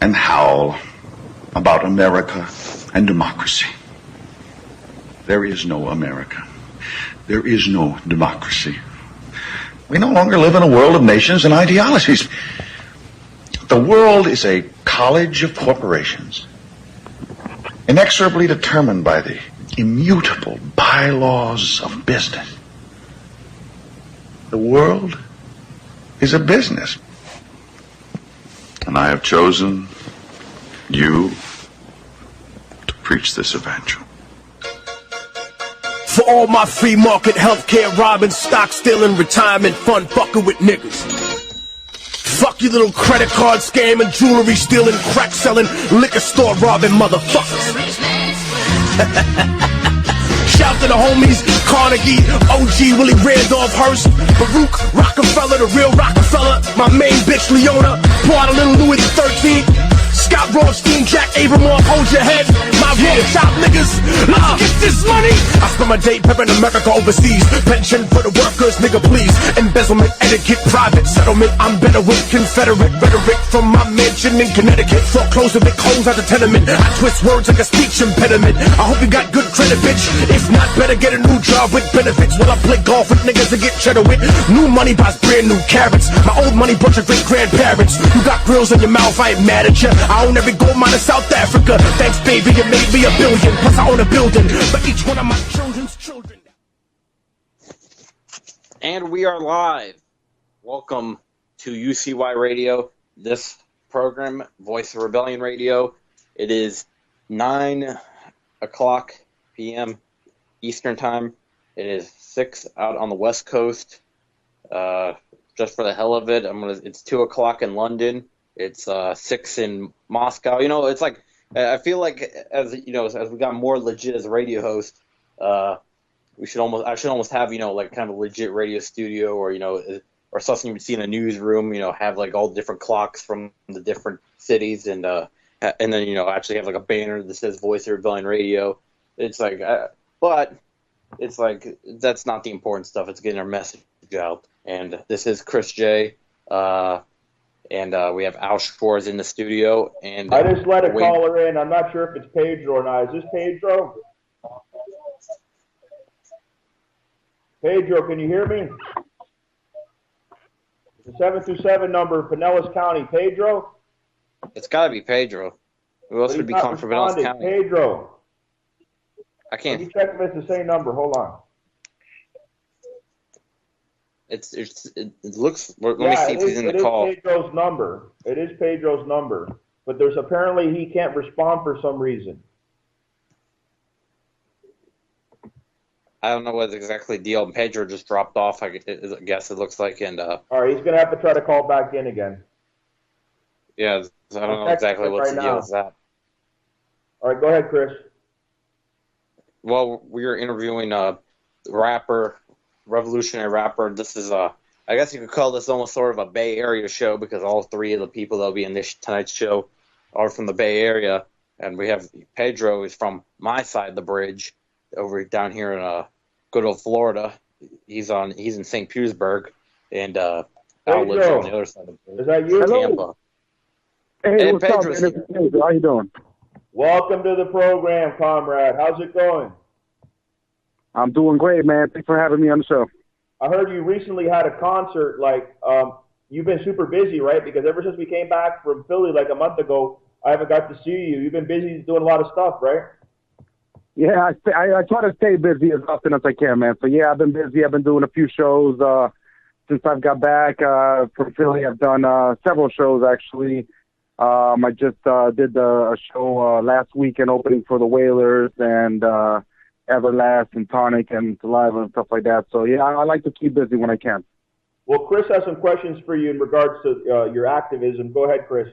and howl about America and democracy. There is no America. There is no democracy. We no longer live in a world of nations and ideologies. The world is a college of corporations, inexorably determined by the immutable bylaws of business. The world is a business. And I have chosen you to preach this evangel. For all my free market healthcare robbing, stock stealing, retirement fund fucking with niggas. Fuck you little credit card scamming, jewelry stealing, crack selling, liquor store robbing motherfuckers. Shout to the homies, Carnegie, OG, Willie Randolph Hearst, Baruch, Rockefeller, the real Rockefeller, my main bitch Leona, pour out a little Louis XIII, Scott Rothstein, Jack Abramoff, hold your head, my real top niggas, let's get this money. I spend my day prepping America overseas, pension for the workers, nigga please, embezzlement, etiquette, private settlement, I'm better with Confederate rhetoric from my mansion in Connecticut, foreclosure big holes at the tenement, I twist words like a speech impediment, I hope you got good credit bitch, if not better get a new job with benefits, while I play golf with niggas and get cheddar with, new money buys brand new carrots, my old money bunch of great grandparents, you got grills in your mouth, I ain't mad at ya, I own every gold mine in South Africa. Thanks, baby, you made me $1 billion. Plus, I own a building for each one of my children's children. And we are live. Welcome to UCY Radio. This program, Voice of Rebellion Radio. It is 9 o'clock p.m. Eastern Time. It is 6 out on the West Coast. Just for the hell of it, it's 2 o'clock in London. It's 6 in Moscow. You know, it's like I feel like as we got more legit as a radio host, I should almost have like kind of a legit radio studio or something you would see in a newsroom. Have like all the different clocks from the different cities and then actually have like a banner that says Voice of Rebellion Radio. It's like, but it's like that's not the important stuff. It's getting our message out. And this is Chris J. And we have Al Schwartz in the studio. And I just let a caller in. I'm not sure if it's Pedro or not. Is this Pedro? Pedro, can you hear me? It's a 727 number, Pinellas County. Pedro? It's got to be Pedro. Who else would be calling from Pinellas County? Pedro. I can't. Can you check if it's the same number? Hold on. It looks. Let me see if he's in the call. It is Pedro's number. It is Pedro's number, but there's apparently he can't respond for some reason. I don't know what's exactly the deal. Pedro just dropped off. I guess it looks like, and all right, he's gonna have to try to call back in again. Yeah, so I don't know exactly what's the deal with that. All right, go ahead, Chris. Well, we are interviewing a rapper. Revolutionary rapper. This is I guess you could call this almost sort of a Bay Area show because all three of the people that'll be in this tonight's show are from the Bay Area, and we have Pedro is from my side of the bridge over down here in good old Florida. He's in St. Petersburg, and Al lives on the other side of the bridge. Is that you? Tampa. Hey, what's up, man? Pedro, how you doing? Welcome to the program, comrade. How's it going? I'm doing great, man. Thanks for having me on the show. I heard you recently had a concert. You've been super busy, right? Because ever since we came back from Philly like a month ago, I haven't got to see you. You've been busy doing a lot of stuff, right? Yeah, I try to stay busy as often as I can, man. So, yeah, I've been busy. I've been doing a few shows since I've got back from Philly. I've done several shows, actually. I just did a show last weekend opening for the Whalers and Everlast and Tonic and Saliva and stuff like that. So, yeah, I like to keep busy when I can. Well, Chris has some questions for you in regards to your activism. Go ahead, Chris.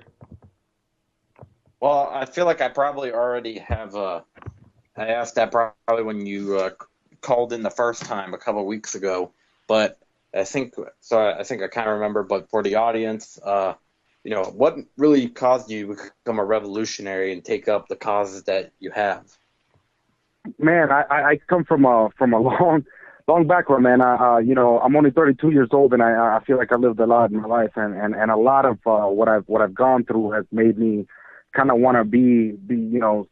Well, I feel like I probably already have I asked that probably when you called in the first time a couple of weeks ago. But I think I kind of remember. But for the audience, what really caused you to become a revolutionary and take up the causes that you have? Man, I come from a long long background, man. I'm only 32 years old, and I feel like I lived a lot in my life, and a lot of what I've gone through has made me kind of want to be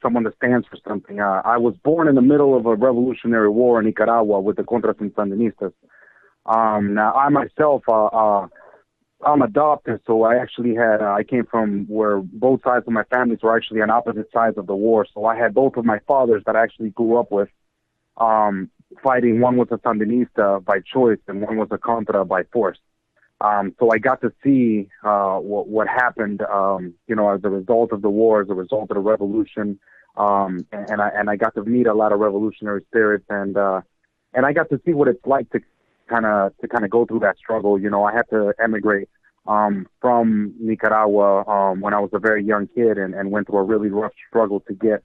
someone that stands for something. I was born in the middle of a revolutionary war in Nicaragua with the Contras and Sandinistas. Now I myself, I'm adopted, so I actually I came from where both sides of my families were actually on opposite sides of the war. So I had both of my fathers that I actually grew up with. Fighting. One was a Sandinista by choice, and one was a Contra by force. So I got to see what happened, as a result of the war, as a result of the revolution, and I got to meet a lot of revolutionary spirits, and I got to see what it's like to kind of go through that struggle. I had to emigrate from Nicaragua when I was a very young kid, and went through a really rough struggle to get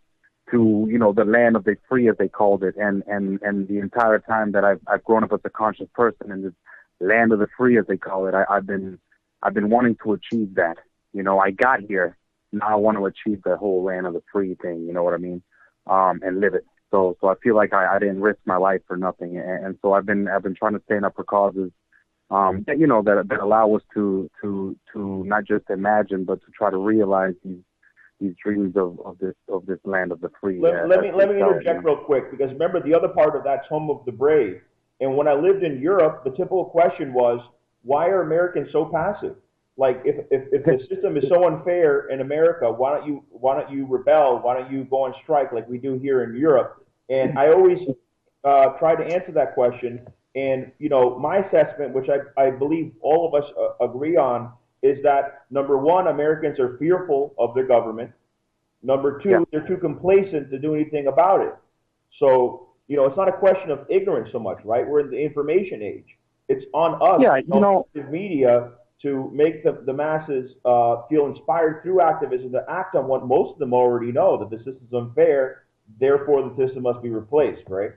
to the land of the free, as they called it, and the entire time that I've grown up as a conscious person in this land of the free, as they call it, I've been wanting to achieve that. I got here, now I want to achieve the whole land of the free thing. You know what I mean? And live it. So I feel like I didn't risk my life for nothing, and so I've been trying to stand up for causes that allow us to not just imagine, but to try to realize these dreams of this land of the free. Let me interject real quick, because remember, the other part of that's home of the brave. And when I lived in Europe, the typical question was, why are Americans so passive? Like, if the system is so unfair in America, why don't you rebel? Why don't you go on strike like we do here in Europe? And I always try to answer that question. And my assessment, which I believe all of us agree on, is that number one, Americans are fearful of their government. Number two, they're too complacent to do anything about it. So, it's not a question of ignorance so much, right? We're in the information age. It's on us, the media, to make the masses feel inspired through activism to act on what most of them already know, that the system's unfair, therefore the system must be replaced, right?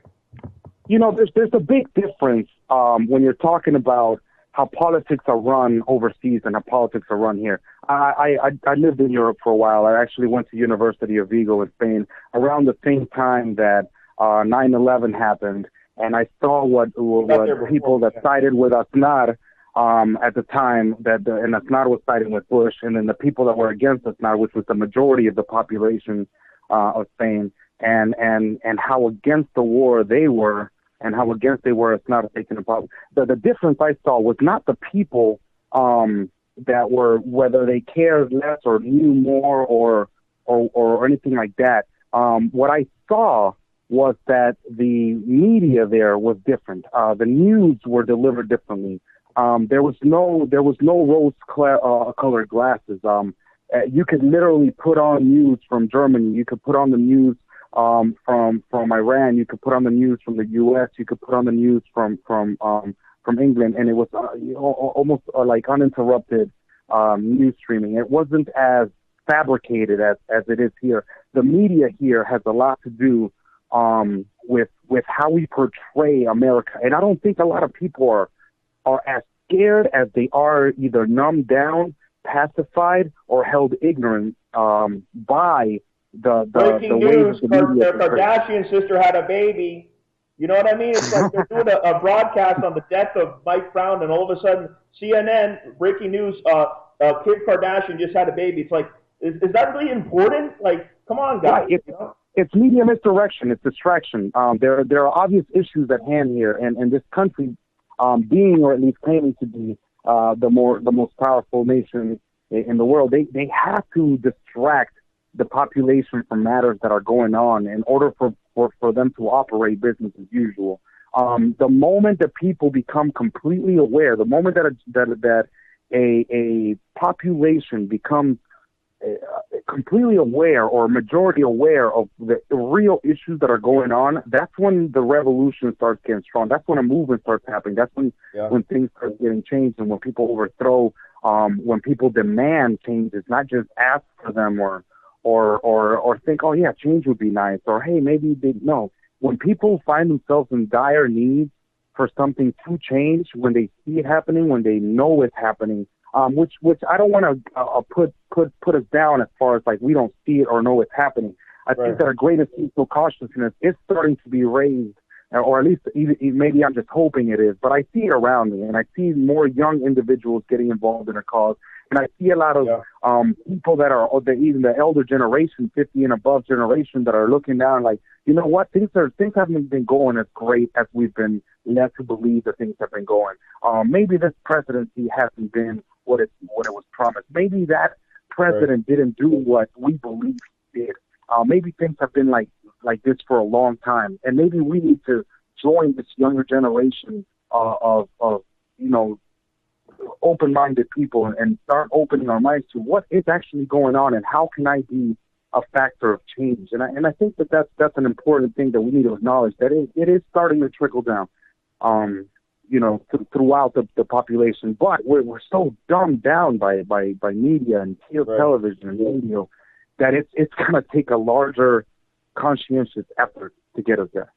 There's a big difference when you're talking about how politics are run overseas and how politics are run here. I lived in Europe for a while. I actually went to University of Vigo in Spain around the same time that 9/11 happened, and I saw what people that sided with Aznar at the time, and Aznar was siding with Bush, and then the people that were against Aznar, which was the majority of the population of Spain, and how against the war they were, and how against they were Aznar taking the power. The difference I saw was not the people that were, whether they cared less or knew more or anything like that. What I saw was that the media there was different. The news were delivered differently. There was no rose-colored glasses. You could literally put on news from Germany. You could put on the news from Iran. You could put on the news from the U.S. You could put on the news from England, and it was almost like uninterrupted news streaming. It wasn't as fabricated as it is here. The media here has a lot to do with how we portray America, and I don't think a lot of people are as scared as they are either numbed down, pacified, or held ignorant by the breaking news. The Kardashian sister had a baby. You know what I mean? It's like they're doing a broadcast on the death of Mike Brown, and all of a sudden CNN breaking news: Kim Kardashian just had a baby. It's like, is that really important? Like, come on, guys. It's media misdirection. It's distraction. There are obvious issues at hand here, and this country, being, or at least claiming to be, the most powerful nation in the world, they have to distract the population from matters that are going on in order for them to operate business as usual. The moment that people become completely aware, the moment that a population becomes completely aware or majority aware of the real issues that are going on, that's when the revolution starts getting strong. That's when a movement starts happening. That's when things start getting changed, and when people overthrow, when people demand changes, not just ask for them or think, oh yeah, change would be nice, or hey, maybe no. When people find themselves in dire need for something to change, when they see it happening, when they know it's happening, which I don't want to put us down as far as like we don't see it or know it's happening. I think that our greatest social consciousness is starting to be raised or at least maybe I'm just hoping it is, but I see it around me, and I see more young individuals getting involved in a cause, and I see a lot of people that are even the elder generation, 50 and above generation, that are looking down like, you know what, things haven't been going as great as we've been led to believe that things have been going. Maybe this presidency hasn't been what it was promised. Maybe that president didn't do what we believe he did. Maybe things have been like this for a long time, and maybe we need to join this younger generation of open-minded people and start opening our minds to what is actually going on and how can I be a factor of change. And I think that's an important thing that we need to acknowledge, that it is starting to trickle down, throughout the population. But we're so dumbed down by media and television and radio that it's going to take a larger conscientious effort to get us there.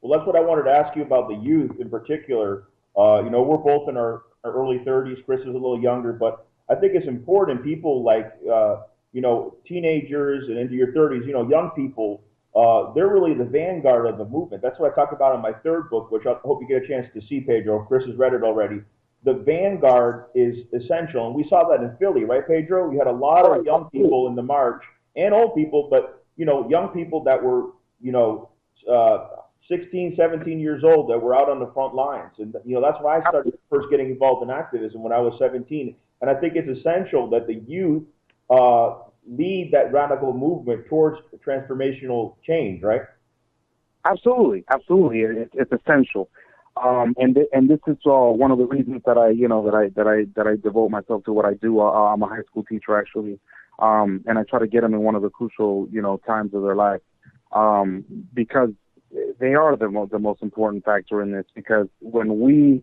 Well, that's what I wanted to ask you about the youth in particular. We're both in our early 30s. Chris is a little younger, but I think it's important. People like, teenagers and into your 30s, young people, they're really the vanguard of the movement. That's what I talked about in my third book, which I hope you get a chance to see, Pedro. Chris has read it already. The vanguard is essential, and we saw that in Philly, right, Pedro? You had a lot of young people in the march, and old people, but, young people that were, 16, 17 years old that were out on the front lines. And, that's why I started first getting involved in activism when I was 17. And I think it's essential that the youth lead that radical movement towards transformational change, right? Absolutely. It's essential. And this is one of the reasons that I devote myself to what I do. I'm a high school teacher, actually. And I try to get them in one of the crucial, times of their life, because they are the most important factor in this. Because when we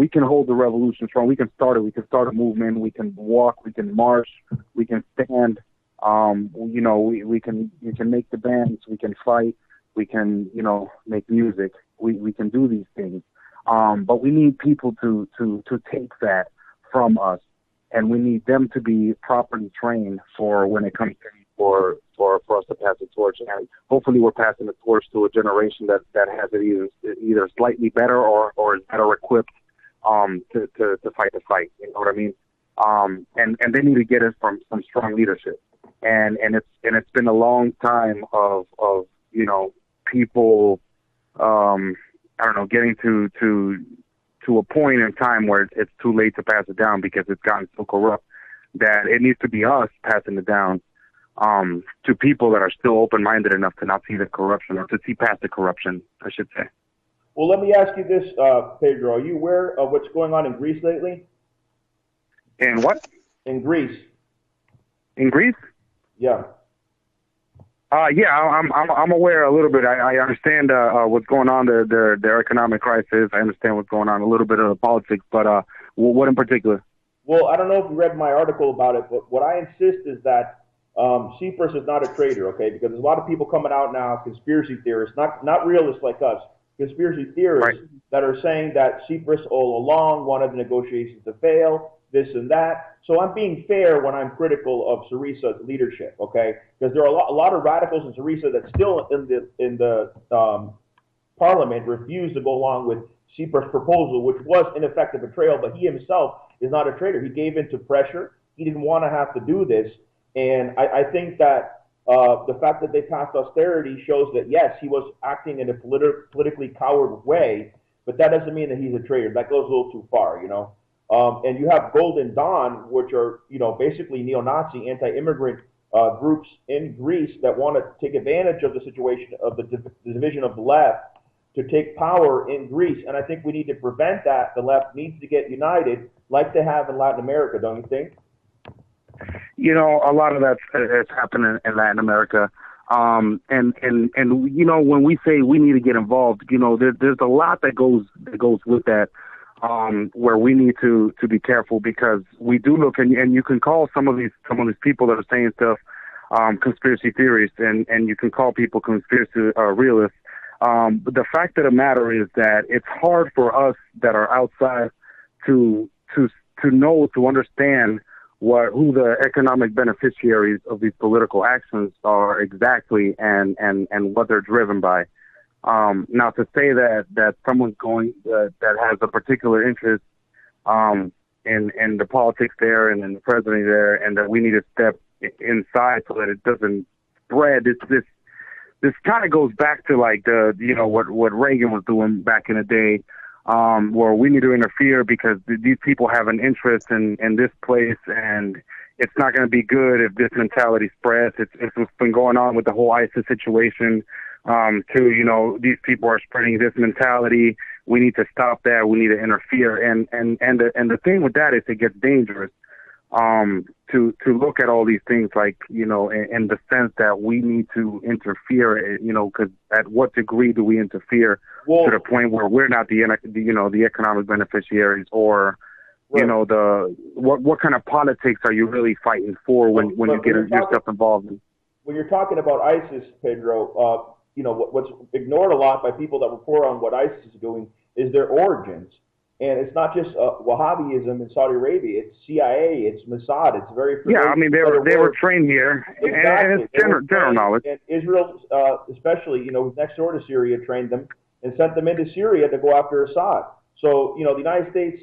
can hold the revolution strong, we can start it. We can start a movement. We can walk. We can march. We can stand. We can make the bands. We can fight. We can make music. We can do these things. But we need people to take that from us. And we need them to be properly trained for when it comes to for us to pass the torch. And hopefully we're passing the torch to a generation that has it either slightly better or is better equipped to fight the fight. You know what I mean? And they need to get it from some strong leadership. And it's been a long time of people getting to a point in time where it's too late to pass it down because it's gotten so corrupt that it needs to be us passing it down to people that are still open-minded enough to not see the corruption, or to see past the corruption, I should say. Well, let me ask you this, Pedro. Are you aware of what's going on in Greece lately? In what? In Greece. In Greece? Yeah. I'm aware a little bit. I understand what's going on, their economic crisis. I understand what's going on, a little bit of the politics, but what in particular? Well, I don't know if you read my article about it, but what I insist is that Cyprus is not a traitor, okay? Because there's a lot of people coming out now, conspiracy theorists, not realists like us, conspiracy theorists that are saying that Cyprus all along wanted the negotiations to fail, this and that. So I'm being fair when I'm critical of Syriza's leadership, okay? Because there are a lot of radicals in Syriza that still in the parliament refuse to go along with Cyprus' proposal, which was in effect a betrayal, but he himself is not a traitor. He gave in to pressure. He didn't want to have to do this. And I think that the fact that they passed austerity shows that, yes, he was acting in a politically coward way, but that doesn't mean that he's a traitor. That goes a little too far, And you have Golden Dawn, which are, basically neo-Nazi, anti-immigrant groups in Greece that want to take advantage of the situation of the division of the left to take power in Greece. And I think we need to prevent that. The left needs to get united like they have in Latin America, don't you think? A lot of that's happening in Latin America. And when we say we need to get involved, there's a lot that goes with that. Where we need to be careful, because we do look, and you can call some of these people that are saying stuff conspiracy theories, and you can call people conspiracy realists. But the fact of the matter is that it's hard for us that are outside to understand who the economic beneficiaries of these political actions are exactly, and what they're driven by. Now, to say that someone's going that has a particular interest in the politics there and in the president there, and that we need to step inside so that it doesn't spread. This kind of goes back to like what Reagan was doing back in the day, where we need to interfere because these people have an interest in this place, and it's not going to be good if this mentality spreads. It's what's been going on with the whole ISIS situation. These people are spreading this mentality. We need to stop that. We need to interfere. And the thing with that is it gets dangerous. To look at all these things like, in the sense that we need to interfere, because at what degree do we interfere to the point where we're not the economic beneficiaries, or, right. What kind of politics are you really fighting for when you get yourself involved in? When you're talking about ISIS, Pedro, what's ignored a lot by people that report on what ISIS is doing is their origins. And it's not just Wahhabism in Saudi Arabia. It's CIA. It's Mossad. It's very they were trained here. Exactly. And it's general knowledge. And Israel, especially, next door to Syria, trained them and sent them into Syria to go after Assad. So, the United States,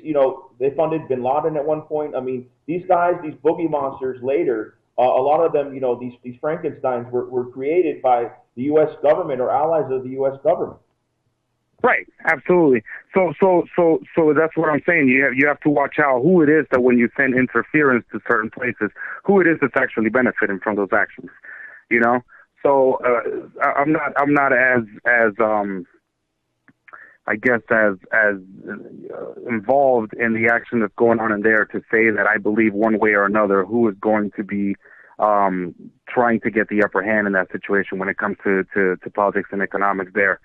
they funded bin Laden at one point. I mean, these guys, these boogie monsters later, a lot of them, these Frankensteins were created by the U.S. government or allies of the U.S. government. Right, absolutely. So that's what I'm saying. You have to watch out who it is that when you send interference to certain places, who it is that's actually benefiting from those actions. So I'm not as I guess as involved in the action that's going on in there to say that I believe one way or another who is going to be trying to get the upper hand in that situation when it comes to politics and economics there.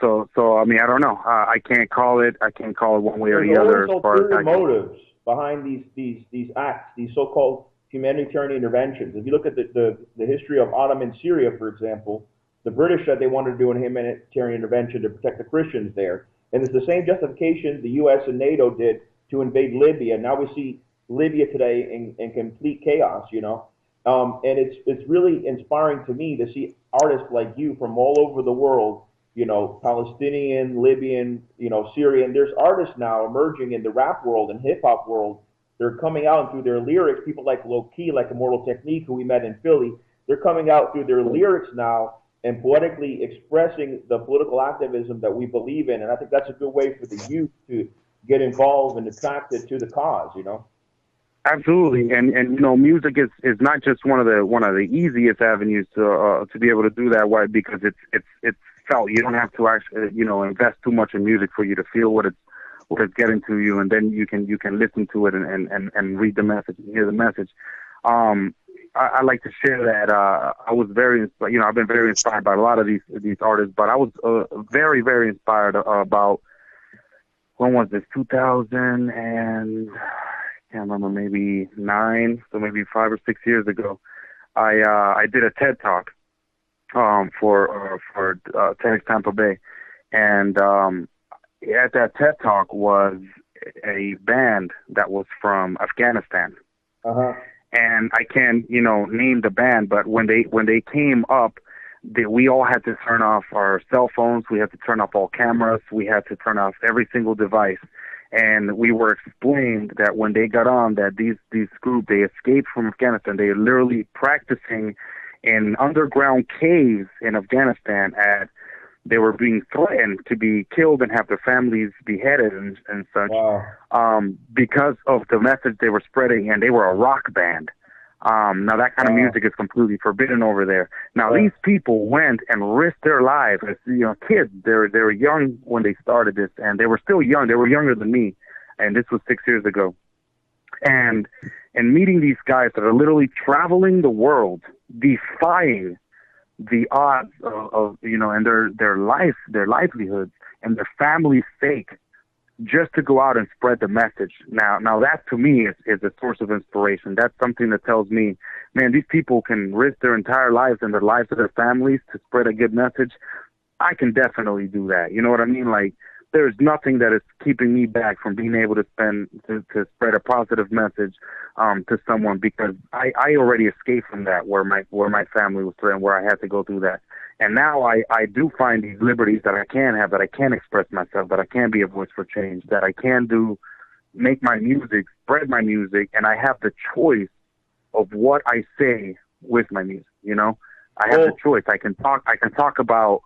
So I mean, I don't know. I can't call it one way or the other. There's ulterior motives behind these acts, these so-called humanitarian interventions. If you look at the history of Ottoman Syria, for example, the British said they wanted to do a humanitarian intervention to protect the Christians there, and it's the same justification the U.S. and NATO did to invade Libya. Now we see Libya today in complete chaos, and it's really inspiring to me to see artists like you from all over the world. Palestinian, Libyan, Syrian. There's artists now emerging in the rap world and hip hop world. They're coming out and through their lyrics. People like Low Key, like Immortal Technique, who we met in Philly. They're coming out through their lyrics now and poetically expressing the political activism that we believe in. And I think that's a good way for the youth to get involved and attracted to the cause. Absolutely, and music is not just one of the easiest avenues to be able to do that. Why? Because it's felt. You don't have to actually invest too much in music for you to feel what it's getting to you, and then you can listen to it and read the message and hear the message. I like to share that I was I've been very inspired by a lot of these artists, but I was very, very inspired about, when was this, 2000 and I can't remember, maybe 9, so maybe 5 or 6 years ago. I did a TED Talk for TEDx Tampa Bay, and at that TED Talk was a band that was from Afghanistan. Uh-huh. And I can't, name the band, but when they came up, we all had to turn off our cell phones. We had to turn off all cameras. We had to turn off every single device. And we were explained that when they got on, that these group, they escaped from Afghanistan. They were literally practicing in underground caves in Afghanistan. They were being threatened to be killed and have their families beheaded and such. Wow. Because of the message they were spreading, and they were a rock band. Now that kind of music is completely forbidden over there. Now these people went and risked their lives as kids. They were young when they started this, and they were still young. They were younger than me, and this was 6 years ago. And meeting these guys that are literally traveling the world, defying the odds of and their livelihoods and their family's sake, just to go out and spread the message. Now that to me is a source of inspiration. That's something that tells me, man, these people can risk their entire lives and the lives of their families to spread a good message. I can definitely do that. You know what I mean? Like, there's nothing that is keeping me back from being able to spread a positive message to someone, because I already escaped from that, where my family was threatened, where I had to go through that. And now I do find these liberties that I can have, that I can express myself, that I can be a voice for change, that I can make my music, spread my music, and I have the choice of what I say with my music. You know, I have the choice. I can talk about,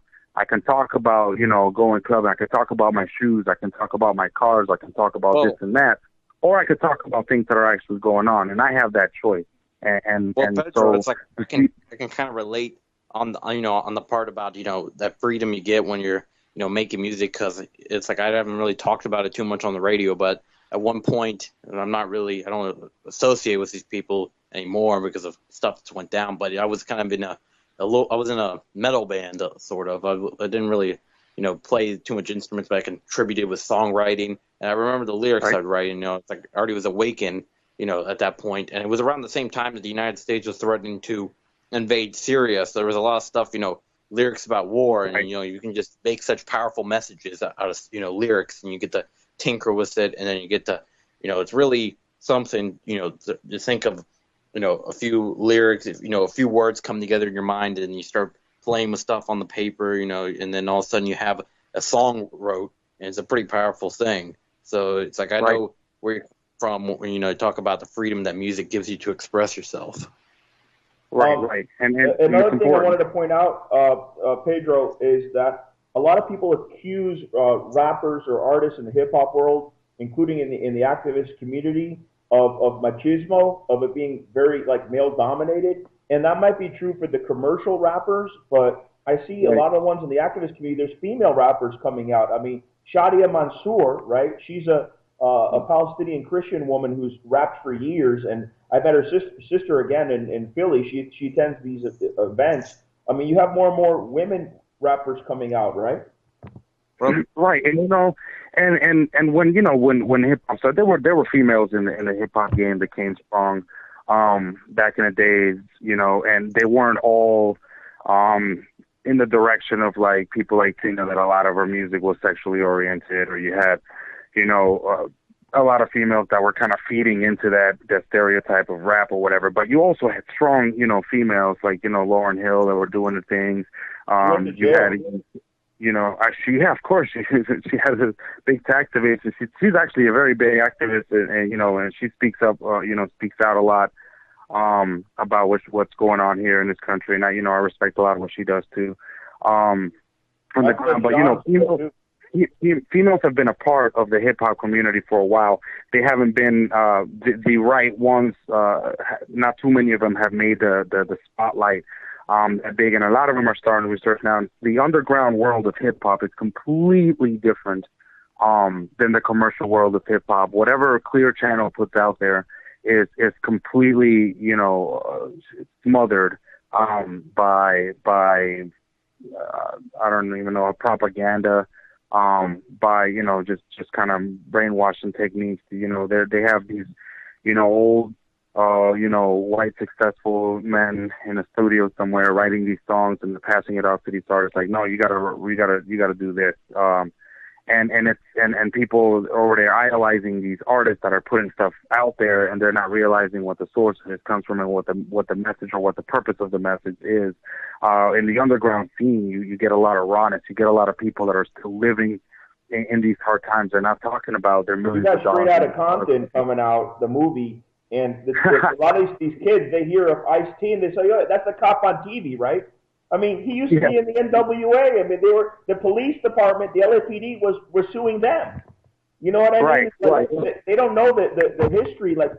you know, going clubbing. I can talk about my shoes. I can talk about my cars. I can talk about this and that, or I could talk about things that are actually going on, and I have that choice. And Pedro, so it's like I can kind of relate on the, you know, on the part about, you know, that freedom you get when you're, you know, making music, because it's like I haven't really talked about it too much on the radio, but at one point, and I don't associate with these people anymore because of stuff that's went down, but I was kind of in I was in a metal band, sort of. I didn't really, you know, play too much instruments, but I contributed with songwriting. And I remember the lyrics I was writing, you know, it's like I already was awakened, you know, at that point. And it was around the same time that the United States was threatening to invade Syria. So there was a lot of stuff, you know, lyrics about war. And, you know, you can just make such powerful messages out of, you know, lyrics, and you get to tinker with it. And then you get to, you know, it's really something, you know, to think of, you know, a few lyrics, you know, a few words come together in your mind, and you start playing with stuff on the paper, you know, and then all of a sudden you have a song wrote, and it's a pretty powerful thing. So it's like, I know where you're from when, you know, talk about the freedom that music gives you to express yourself. Right. And another thing I wanted to point out, Pedro, is that a lot of people accuse rappers or artists in the hip hop world, including in the activist community, of machismo, of it being very like male dominated, and that might be true for the commercial rappers, but I see a lot of the ones in the activist community, there's female rappers coming out. I mean, Shadia Mansour, right? She's a Palestinian Christian woman who's rapped for years, and I met her sister again in Philly. She attends these events. I mean, you have more and more women rappers coming out, right? Right, and you know, and when, you know, when hip hop started, there were females in the hip hop game that came strong back in the days, you know, and they weren't all in the direction of like people like Tina, that a lot of her music was sexually oriented, or you had, you know, a lot of females that were kind of feeding into that stereotype of rap or whatever. But you also had strong, you know, females like, you know, Lauryn Hill that were doing the things. You had, you know, of course, she has a big activist. She's actually a very big activist, and you know, and she speaks up, you know, speaks out a lot about what's going on here in this country. And I respect a lot of what she does too on the ground. But you know, females have been a part of the hip hop community for a while. They haven't been the right ones. Not too many of them have made the spotlight big, and a lot of them are starting to research now. The underground world of hip hop is completely different than the commercial world of hip hop. Whatever Clear Channel puts out there is completely, you know, smothered by I don't even know, propaganda, by, you know, just kind of brainwashing techniques. You know, they have these, you know, old you know, white successful men in a studio somewhere writing these songs and passing it off to these artists like, no, you gotta do this. And people over there idolizing these artists that are putting stuff out there, and they're not realizing what the source of it comes from and what the message or what the purpose of the message is. In the underground scene, you get a lot of rawness. You get a lot of people that are still living in these hard times. They're not talking about their millions of dollars. You got Straight Outta Compton coming out, the movie. And a lot of these kids, they hear of Ice-T and they say, "Oh, that's a cop on TV, right?" I mean, he used to be in the NWA. I mean, the police department, the LAPD was suing them. You know what I mean? Right. They don't know the history. Like,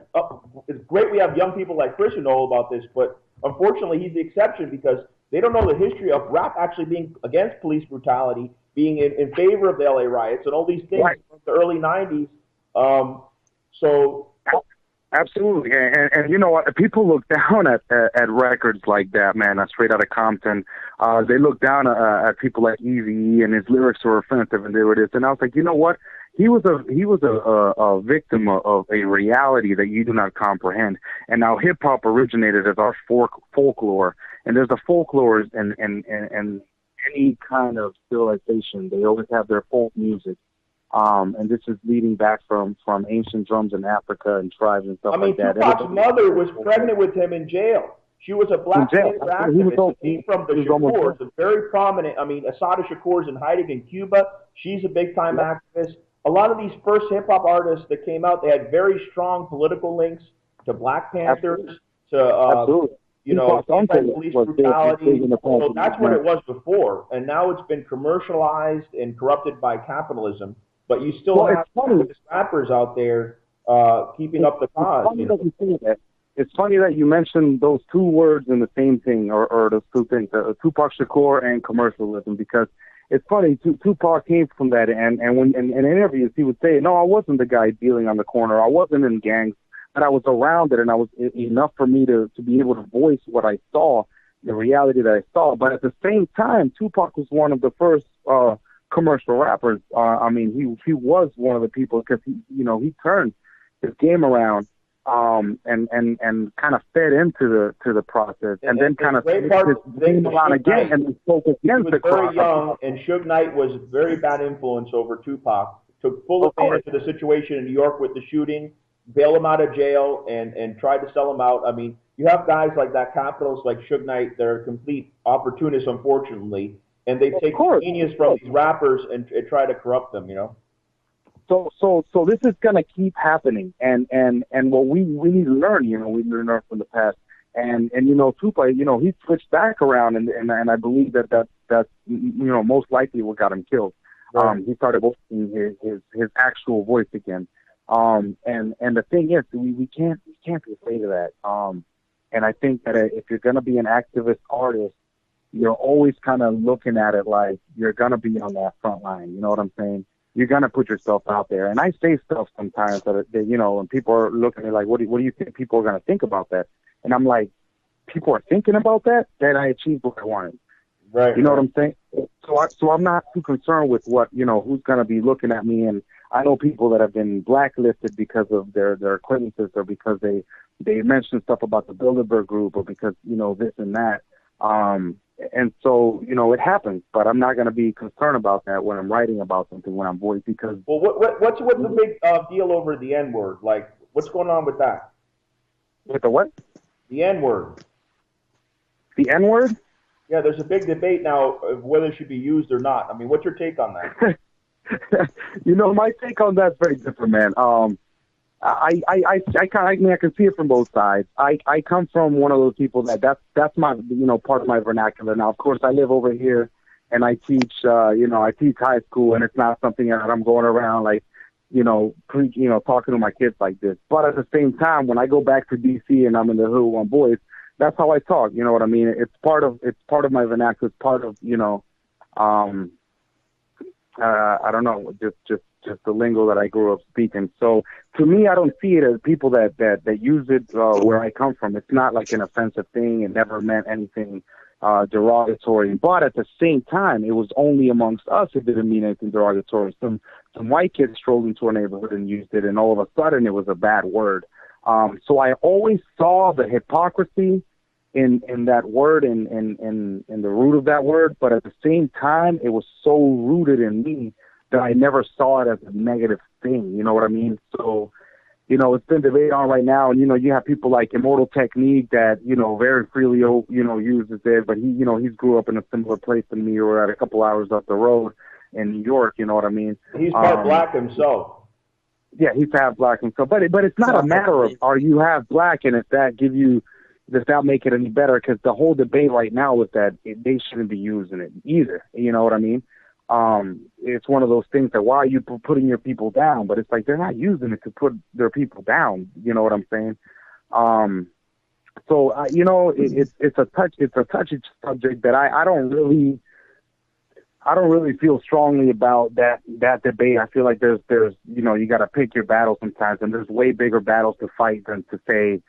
it's great we have young people like Chris who know about this, but unfortunately, he's the exception because they don't know the history of rap actually being against police brutality, being in favor of the LA riots, and all these things from the early '90s. Absolutely, and you know what? People look down at records like that, man. Straight Outta Compton. They look down at people like Eazy-E, and his lyrics were offensive, and they were this. And I was like, you know what? He was a victim of a reality that you do not comprehend. And now hip hop originated as our folklore, and there's a folklore in any kind of civilization. They always have their folk music. And this is leading back from ancient drums in Africa and tribes and stuff like that. Tupac's mother was pregnant with him in jail. She was a Black Panther activist who came from the Shakurs, a very prominent, Asada Shakur's in hiding in Cuba. She's a big-time activist. A lot of these first hip-hop artists that came out, they had very strong political links to Black Panthers, to, police brutality. So that's what it was before. And now it's been commercialized and corrupted by capitalism. But you still have rappers out there keeping up the cause. It's funny that you mentioned those two words in the same thing, or those two things, Tupac Shakur and commercialism, because it's funny, Tupac came from that, and when in interviews he would say, no, I wasn't the guy dealing on the corner, I wasn't in gangs, but I was around it, and I was enough for me to be able to voice what I saw, the reality that I saw. But at the same time, Tupac was one of the first commercial rappers. He was one of the people, because he turned his game around. And kind of fed into the process, and then kind of switched his game around again and focused against the crowd. He was very young, and Suge Knight was a very bad influence over Tupac. Took full advantage of the situation in New York with the shooting, bailed him out of jail, and tried to sell him out. You have guys like that, capitalists like Suge Knight, they're complete opportunists, unfortunately, and they take genius from these rappers and try to corrupt them, So this is gonna keep happening, and what we need to learn, we need to learn from the past, and Tupac, he switched back around, and I believe that's most likely what got him killed. Right. He started voicing his actual voice again, and the thing is, we can't be afraid of that. And I think that if you're gonna be an activist artist, you're always kind of looking at it like you're gonna be on that front line. You know what I'm saying? You're going to put yourself out there. And I say stuff sometimes that when people are looking at me like, what do you think people are going to think about that? And I'm like, people are thinking about that? Then I achieved what I wanted. Right. You know what I'm saying? So I'm not too concerned with what, who's going to be looking at me. And I know people that have been blacklisted because of their acquaintances, or because they mentioned stuff about the Bilderberg Group, or because, this and that. And so, it happens, but I'm not going to be concerned about that when I'm writing about something, when I'm voicing, because... Well, what's the big deal over the N-word? Like, what's going on with that? With the what? The N-word. The N-word? Yeah, there's a big debate now of whether it should be used or not. What's your take on that? My take on that's very different, man. I can see it from both sides. I come from one of those people that's my part of my vernacular. Now, of course, I live over here, and I teach I teach high school, and it's not something that I'm going around like talking to my kids like this. But at the same time, when I go back to DC and I'm in the hood with my boys, that's how I talk. You know what I mean? It's part of my vernacular. It's part of I don't know, just the lingo that I grew up speaking. So to me, I don't see it as people that use it where I come from. It's not like an offensive thing. It never meant anything derogatory. But at the same time, it was only amongst us. It didn't mean anything derogatory. Some white kids strolled into our neighborhood and used it, and all of a sudden it was a bad word. So I always saw the hypocrisy in that word and the root of that word. But at the same time, it was so rooted in me that I never saw it as a negative thing. You know what I mean? So, it's been debated on right now. And, you have people like Immortal Technique that, very freely, uses it. But he's grew up in a similar place than me, or at a couple hours up the road in New York. You know what I mean? He's part black himself. Yeah, he's half black himself. But it's not a matter of are you half black, and if that does that make it any better? Because the whole debate right now is that they shouldn't be using it either. You know what I mean? It's one of those things that why are you putting your people down? But it's like they're not using it to put their people down. You know what I'm saying? It's a touchy subject that I don't really feel strongly about that debate. I feel like there's you got to pick your battles sometimes, and there's way bigger battles to fight than to say,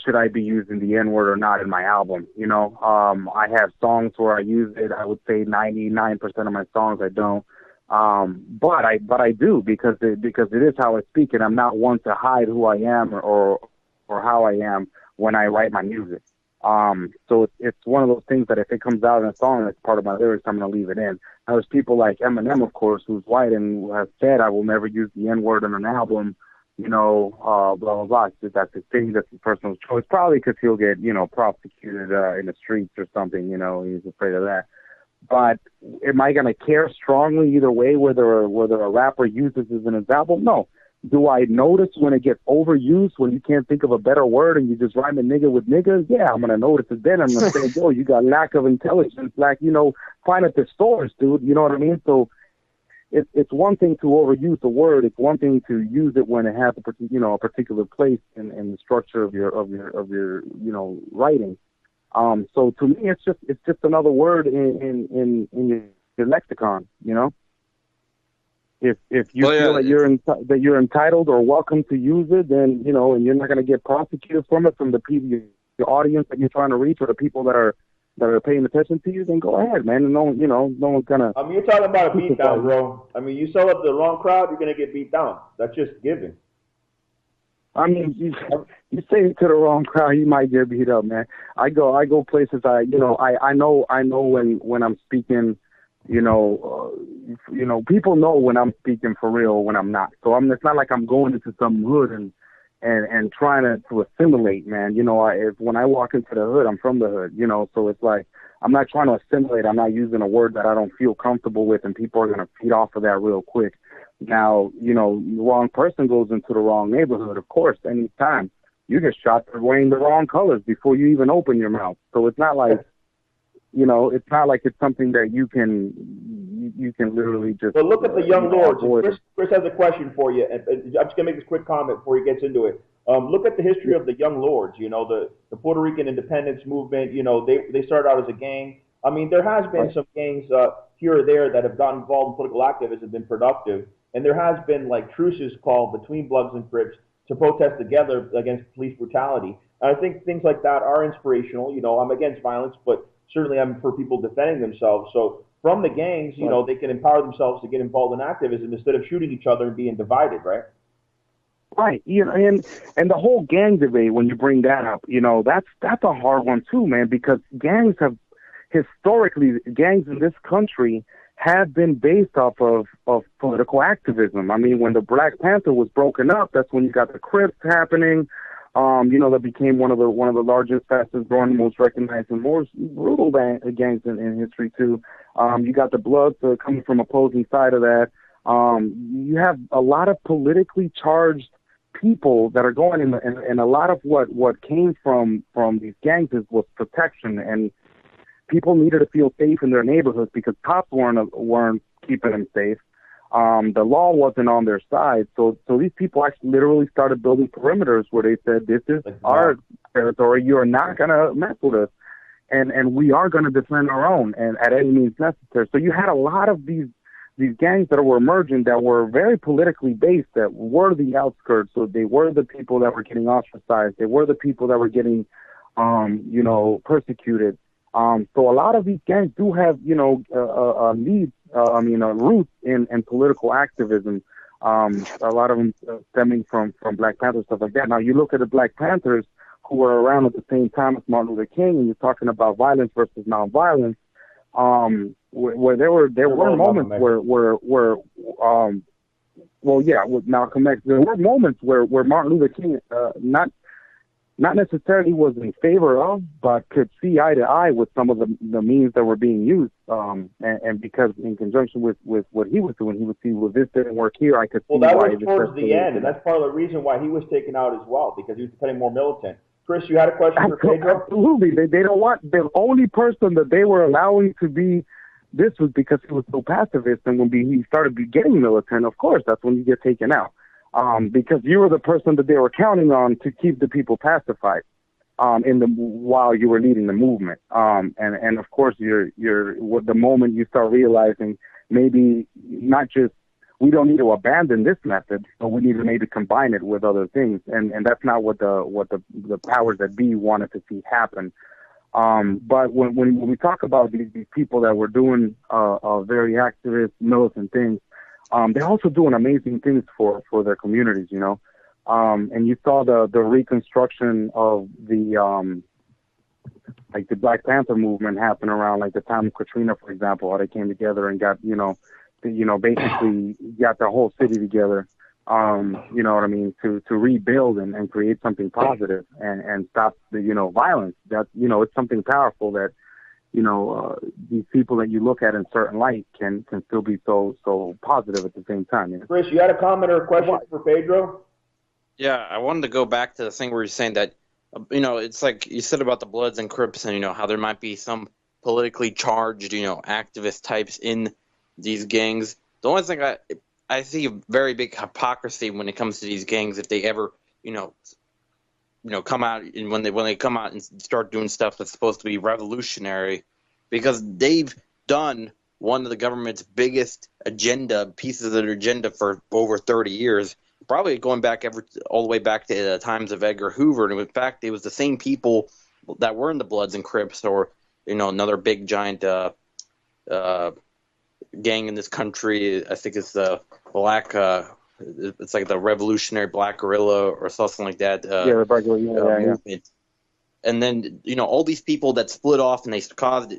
should I be using the N-word or not in my album? I have songs where I use it. I would say 99% of my songs I don't. But I do because it is how I speak, and I'm not one to hide who I am or how I am when I write my music. So it's one of those things that if it comes out in a song and it's part of my lyrics, I'm going to leave it in. Now, there's people like Eminem, of course, who's white and who has said, I will never use the N-word in an album, blah, blah, blah. That's his thing. That's his personal choice. Probably because he'll get, prosecuted in the streets or something, he's afraid of that. But am I going to care strongly either way whether a rapper uses this in his album? No. Do I notice when it gets overused, when you can't think of a better word and you just rhyme a nigga with niggas? Yeah, I'm going to notice it then. I'm going to say, yo, you got lack of intelligence, fine at the stores, dude. You know what I mean? So it's one thing to overuse the word. It's one thing to use it when it has a particular place in the structure of your writing. So to me, it's just another word in your lexicon, If you feel that you're entitled or welcome to use it, then and you're not going to get prosecuted from it from the people, the audience that you're trying to reach, or the people that are paying attention to you, then go ahead, man. And no one's gonna. I mean, you're talking about a beat down, bro. I mean, you sell up the wrong crowd, you're gonna get beat down. That's just given. I mean, you say it to the wrong crowd, you might get beat up, man. I go places. I know when I'm speaking. People know when I'm speaking for real or when I'm not. So it's not like I'm going into some hood and trying to assimilate, man. When I walk into the hood, I'm from the hood, so it's like, I'm not trying to assimilate. I'm not using a word that I don't feel comfortable with, and people are going to feed off of that real quick. Now, the wrong person goes into the wrong neighborhood, of course, anytime. You get shot for wearing the wrong colors before you even open your mouth. So it's not like, it's not like it's something that you can literally just. Well, look at the young lords. Chris has a question for you. And I'm just gonna make this quick comment before he gets into it. Look at the history of the young lords. The Puerto Rican independence movement. They started out as a gang. I mean, there has been some gangs here or there that have gotten involved in political activism and been productive, and there has been like truces called between Bloods and Crips to protest together against police brutality. And I think things like that are inspirational. I'm against violence, but certainly I'm for people defending themselves. So from the gangs, they can empower themselves to get involved in activism instead of shooting each other and being divided, right? Right. And the whole gang debate, when you bring that up, that's a hard one too, man, because gangs in this country have been based off of political activism. I mean, when the Black Panther was broken up, that's when you got the Crips happening. That became one of the largest, fastest growing, most recognized, and most brutal gangs in history too. You got the Bloods coming from opposing side of that. You have a lot of politically charged people that are going in, and a lot of what came from these gangs was protection, and people needed to feel safe in their neighborhoods because cops weren't keeping them safe. The law wasn't on their side. So these people actually literally started building perimeters where they said, this is our territory. You are not going to mess with us. And we are going to defend our own and at any means necessary. So you had a lot of these gangs that were emerging that were very politically based, that were the outskirts. So they were the people that were getting ostracized. They were the people that were getting, persecuted. So a lot of these gangs do have, roots in political activism. A lot of them stemming from Black Panther, stuff like that. Now, you look at the Black Panthers who were around at the same time as Martin Luther King, and you're talking about violence versus nonviolence, where there were moments with Malcolm X, there were moments where Martin Luther King, not necessarily was in favor of, but could see eye to eye with some of the means that were being used. And because in conjunction with what he was doing, he would see, well, this didn't work here. I could see that why was towards the end, and that's part of the reason why he was taken out as well, because he was becoming more militant. Chris, you had a question for Pedro? Absolutely. They don't want, the only person that they were allowing to be this was because he was so pacifist, and when he started getting militant, of course, that's when you get taken out. Because you were the person that they were counting on to keep the people pacified, while you were leading the movement. And of course, the moment you start realizing maybe not just we don't need to abandon this method, but we need to maybe combine it with other things. And that's not what the powers that be wanted to see happen. But when we talk about these people that were doing very activist, militant things, they're also doing amazing things for their communities, And you saw the reconstruction of the like the Black Panther movement happened around like the time of Katrina, for example, how they came together and got, basically got the whole city together, you know what I mean, to rebuild and create something positive and stop the, violence. That, it's something powerful that, these people that you look at in certain light can still be so positive at the same time. Chris, you had a comment or a question for Pedro? Yeah, I wanted to go back to the thing where you're saying that, it's like you said about the Bloods and Crips and, how there might be some politically charged, activist types in these gangs. The only thing I see a very big hypocrisy when it comes to these gangs if they ever, come out and when they come out and start doing stuff that's supposed to be revolutionary, because they've done one of the government's biggest pieces of their agenda for over 30 years, probably going back all the way back to the times of Edgar Hoover. And in fact, it was the same people that were in the Bloods and Crips, or another big giant gang in this country. I think it's the Black. It's like the Revolutionary Black Guerrilla or something like that. The Black Guerrilla, movement. And then all these people that split off and they caused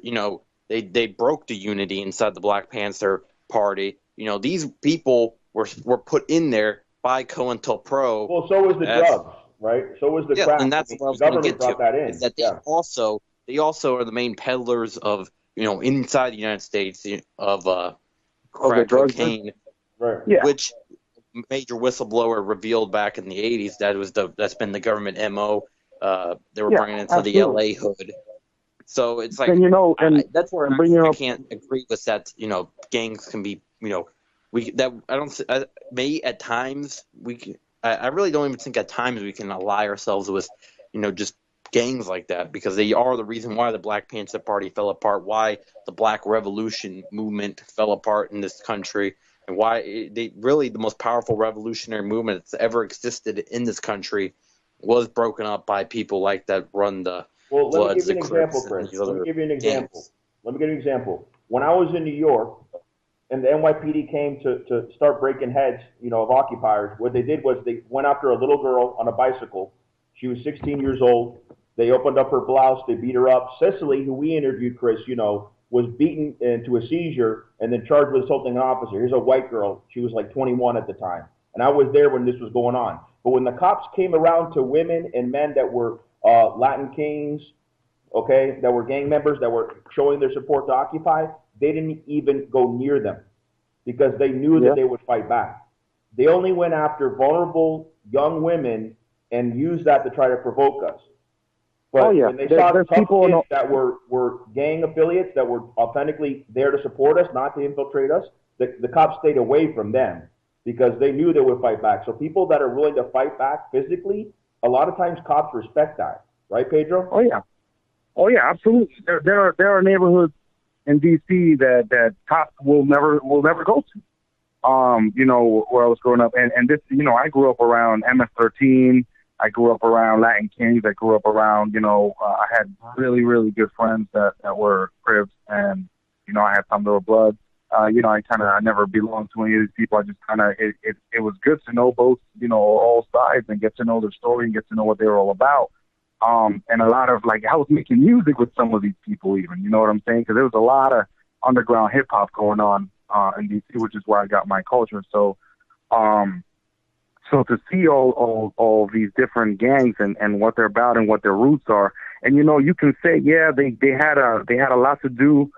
they broke the unity inside the Black Panther Party. These people were put in there by COINTELPRO. Well, so was the drugs, right? So was the crack. And that's what I was the government going to get brought that in. Is that they also are the main peddlers of inside the United States of crack cocaine, right? Yeah. Which major whistleblower revealed back in the 80s that's been the government MO. They were bringing into the LA hood. So it's like, and that's where I can't agree with that. Gangs can be, maybe at times I really don't even think at times we can ally ourselves with, just gangs like that, because they are the reason why the Black Panther Party fell apart, why the Black Revolution movement fell apart in this country, and why the most powerful revolutionary movement that's ever existed in this country was broken up by people like that run the Bloods, the Crips, and these other gangs. Let me give you an example. When I was in New York and the NYPD came to start breaking heads, of occupiers, what they did was they went after a little girl on a bicycle. She was 16 years old. They opened up her blouse. They beat her up. Cicely, who we interviewed, Chris, was beaten into a seizure and then charged with assaulting an officer. Here's a white girl. She was like 21 at the time. And I was there when this was going on. But when the cops came around to women and men that were Latin Kings, okay, that were gang members that were showing their support to Occupy, they didn't even go near them because they knew that they would fight back. They only went after vulnerable young women and used that to try to provoke us. But when they saw tough kids that were gang affiliates that were authentically there to support us, not to infiltrate us, the cops stayed away from them because they knew they would fight back. So people that are willing to fight back physically, a lot of times cops respect that. Right, Pedro? Oh yeah, absolutely. There are neighborhoods in DC that cops will never go to. Where I was growing up, and this, I grew up around MS-13. I grew up around Latin Kings. I grew up around, I had really, really good friends that were Crips, and, I had some that were Bloods. I never belonged to any of these people. I just it was good to know both, all sides and get to know their story and get to know what they were all about. And a lot of, I was making music with some of these people even, you know what I'm saying? Because there was a lot of underground hip hop going on in DC, which is where I got my culture. So to see all these different gangs and what they're about and what their roots are, and you can say, they had a lot to do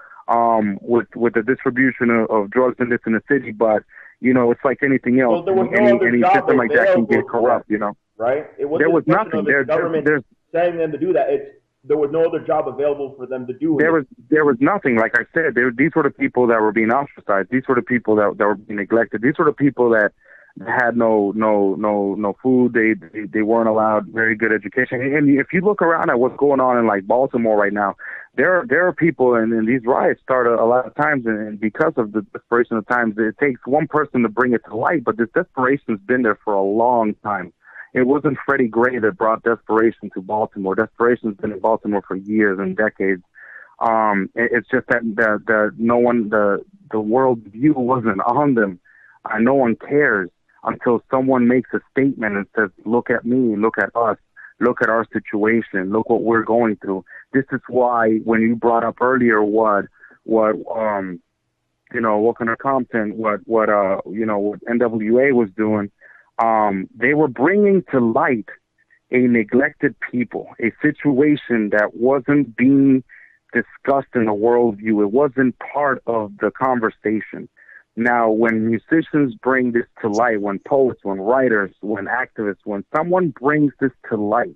with the distribution of drugs in the city, but it's like anything else. Well, any system like that can get corrupt, Right? There was nothing. There's saying them to do that. There was no other job available for them to do. There was nothing. Like I said, these were the people that were being ostracized. These were the people that were being neglected. These were the people that had no food. They weren't allowed very good education. And if you look around at what's going on in Baltimore right now, there are people, and these riots start a lot of times, and because of the desperation of times, it takes one person to bring it to light. But this desperation's been there for a long time. It wasn't Freddie Gray that brought desperation to Baltimore. Desperation's been in Baltimore for years and decades. It's just that the world view wasn't on them. No one cares until someone makes a statement and says, "Look at me, look at us." Look at our situation. Look what we're going through. This is why when you brought up earlier what Walker Compton, what NWA was doing, they were bringing to light a neglected people, a situation that wasn't being discussed in the worldview. It wasn't part of the conversation. Now, when musicians bring this to light, when poets, when writers, when activists, when someone brings this to light,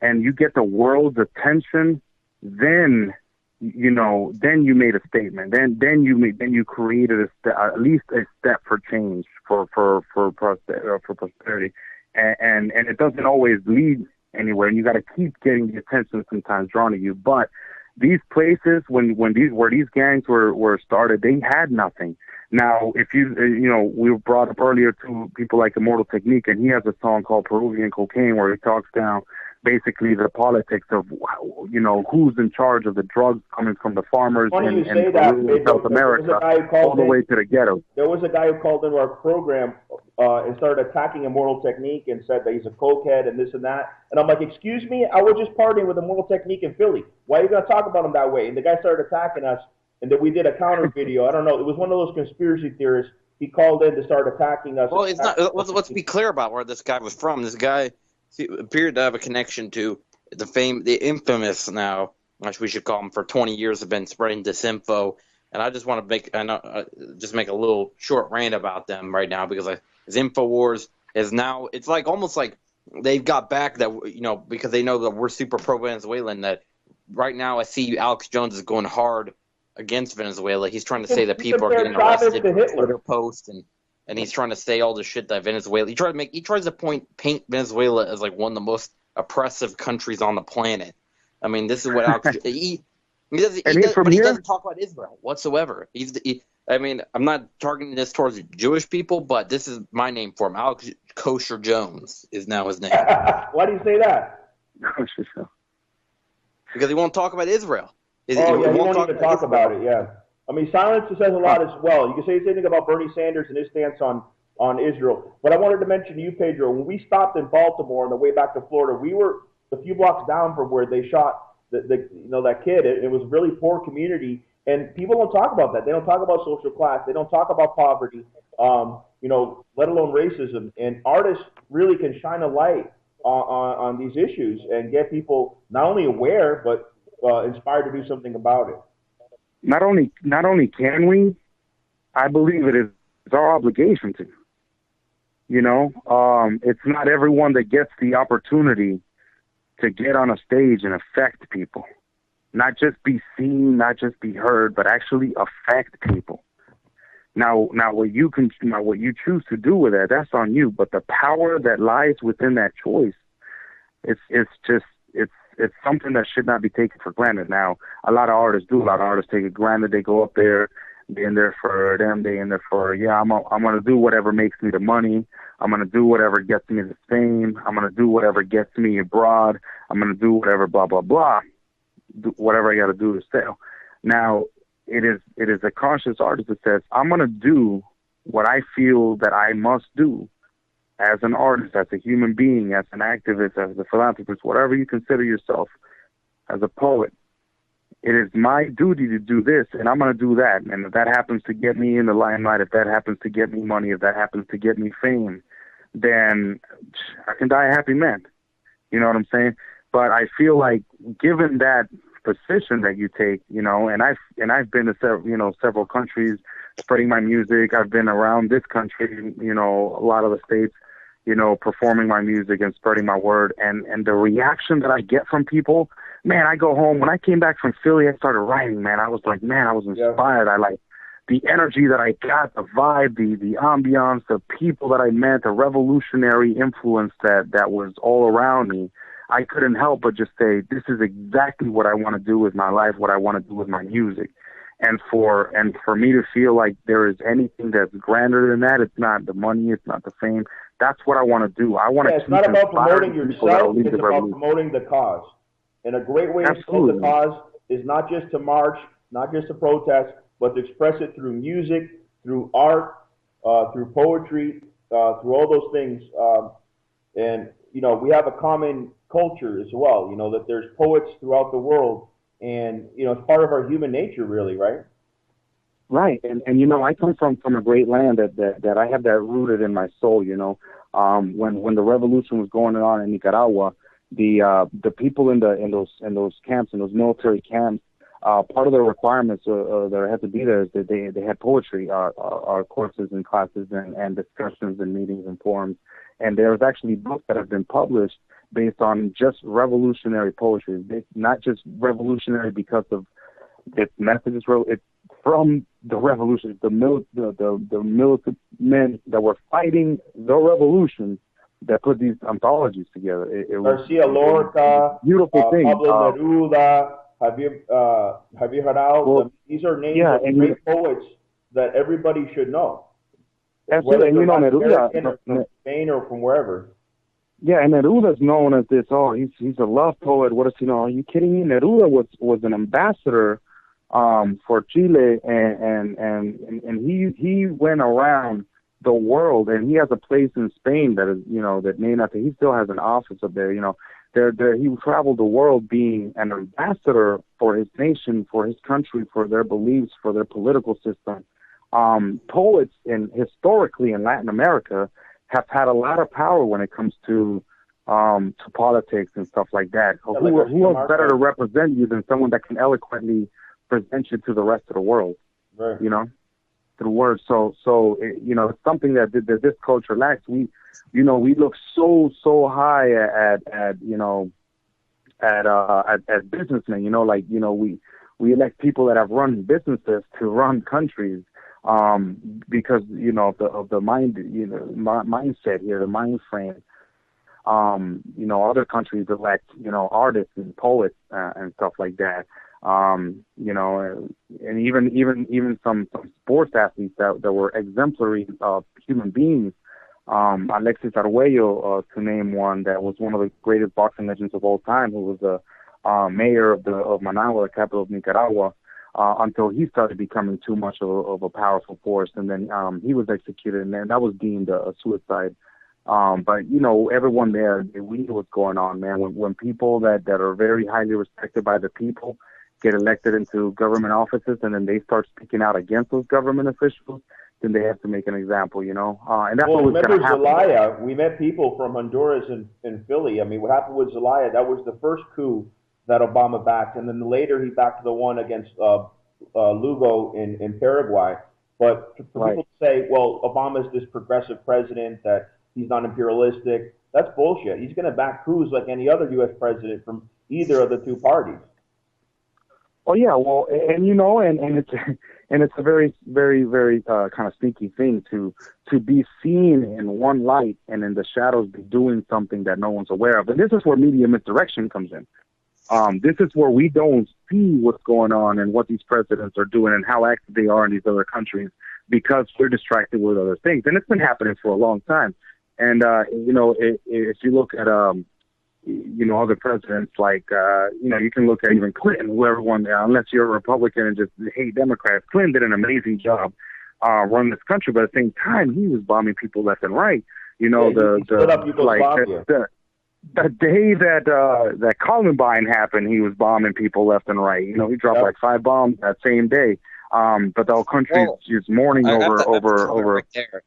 and you get the world's attention, then you made a statement. Then you created at least a step for change for posterity, and it doesn't always lead anywhere. And you got to keep getting the attention sometimes drawn to you. But these places, where these gangs were started, they had nothing. Now, if we were brought up earlier to people like Immortal Technique, and he has a song called Peruvian Cocaine where he talks down basically the politics of, who's in charge of the drugs coming from the farmers in South America all the way to the ghetto. There was a guy who called into our program and started attacking Immortal Technique and said that he's a cokehead and this and that. And I'm like, excuse me, I was just partying with Immortal Technique in Philly. Why are you going to talk about him that way? And the guy started attacking us, and then we did a counter video. I don't know. It was one of those conspiracy theorists. He called in to start attacking us. Well, it's not. Let's be clear about where this guy was from. This guy appeared to have a connection to the infamous now, which we should call him, for 20 years have been spreading disinfo. And I just want to make a little short rant about them right now, because his InfoWars is now, it's like almost like they've got back that, because they know that we're super pro-Venezuelan, that right now I see Alex Jones is going hard against Venezuela. He's trying to say that people are getting arrested for Twitter posts, and he's trying to say all the shit that Venezuela. He tries to paint Venezuela as like one of the most oppressive countries on the planet. I mean, this is what Alex. He doesn't talk about Israel whatsoever. I'm not targeting this towards Jewish people, but this is my name for him. Alex Kosher Jones is now his name. Why do you say that? Because he won't talk about Israel. He won't even talk about it. Yeah. I mean, silence says a lot as well. You can say the same thing about Bernie Sanders and his stance on Israel. But I wanted to mention to you, Pedro, when we stopped in Baltimore on the way back to Florida, we were a few blocks down from where they shot that kid. It was a really poor community, and people don't talk about that. They don't talk about social class. They don't talk about poverty, let alone racism. And artists really can shine a light on these issues and get people not only aware but inspired to do something about it. Not only can we, I believe it is our obligation to. It's not everyone that gets the opportunity to get on a stage and affect people. Not just be seen, not just be heard, but actually affect people. Now what you choose to do with that, that's on you. But the power that lies within that choice, it's something that should not be taken for granted. Now, a lot of artists do. A lot of artists take it granted. They go up there, they in there for them, they in there for, I'm going to do whatever makes me the money. I'm going to do whatever gets me the fame. I'm going to do whatever gets me abroad. I'm going to do whatever, blah, blah, blah. Do whatever I got to do to sell. Now, it is a conscious artist that says, I'm going to do what I feel that I must do as an artist, as a human being, as an activist, as a philanthropist, whatever you consider yourself, as a poet. It is my duty to do this, and I'm going to do that. And if that happens to get me in the limelight, if that happens to get me money, if that happens to get me fame, then I can die a happy man. You know what I'm saying? But I feel like, given that position that you take, and I've been to several countries spreading my music. I've been around this country, a lot of the states, performing my music and spreading my word, and the reaction that I get from people, man, I go home. When I came back from Philly, I started writing, man. I was like, man, I was inspired. I like the energy that I got, the vibe, the ambiance, the people that I met, the revolutionary influence that was all around me. I couldn't help but just say, this is exactly what I want to do with my life, what I want to do with my music. And for me to feel like there is anything that's grander than that, it's not the money, it's not the fame. That's what I want to do. I want to. It's not about promoting yourself; it's about promoting the cause. And a great way to promote the cause is not just to march, not just to protest, but to express it through music, through art, through poetry, through all those things. And we have a common culture as well. That there's poets throughout the world, and it's part of our human nature, really, right? Right, and I come from a great land that I have that rooted in my soul. When the revolution was going on in Nicaragua, the people in those camps, in those military camps, part of the requirements that had to be there is that they had poetry, our courses and classes and discussions and meetings and forums, and there's actually books that have been published based on just revolutionary poetry. It's not just revolutionary because of its messages. It's from the revolution, the militant men that were fighting the revolution that put these anthologies together. It was Garcia Lorca, beautiful thing. Pablo Neruda, Javier Herald. Well, these are names yeah, of and great poets that everybody should know. Absolutely, and Neruda, Neruda, from Spain or from wherever. Yeah, and Neruda's known as this. Oh, he's a love poet. What is he know? Are you kidding me? Neruda was an ambassador for Chile, and he went around the world, and he has a place in Spain that is that named after. He still has an office up there. He traveled the world being an ambassador for his nation, for his country, for their beliefs, for their political system. Poets historically in Latin America have had a lot of power when it comes to politics and stuff like that. Yeah, who else better to represent you than someone that can eloquently present you to the rest of the world? Right. Through words. So it's something that this culture lacks. We look so high at businessmen. We elect people that have run businesses to run countries. Because of the mindset here, the mind frame. Other countries elect artists and poets and stuff like that. And even some sports athletes that were exemplary human beings. Alexis Arguello, to name one, that was one of the greatest boxing legends of all time, who was the mayor of Managua, the capital of Nicaragua. Until he started becoming too much of a powerful force, and then he was executed, and then that was deemed a suicide. But everyone there, we knew what's going on, man. When people that are very highly respected by the people get elected into government offices, and then they start speaking out against those government officials, then they have to make an example, and that's what was going to happen. Zelaya? We met people from Honduras and Philly. I mean, what happened with Zelaya? That was the first coup that Obama backed, and then later he backed the one against Lugo in Paraguay. But for people to say, well, Obama's this progressive president, that he's not imperialistic, that's bullshit. He's going to back coups like any other U.S. president from either of the two parties. Oh yeah, well, and it's a very, very, very kind of sneaky thing to be seen in one light and in the shadows be doing something that no one's aware of. And this is where media misdirection comes in. This is where we don't see what's going on and what these presidents are doing and how active they are in these other countries because we're distracted with other things. And it's been happening for a long time. And, if you look at, other presidents, like, you can look at even Clinton, who everyone, unless you're a Republican and just hate Democrats, Clinton did an amazing job running this country. But at the same time, he was bombing people left and right. The day that Columbine happened, he was bombing people left and right. He dropped like 5 bombs that same day. But the whole country is mourning over. Right there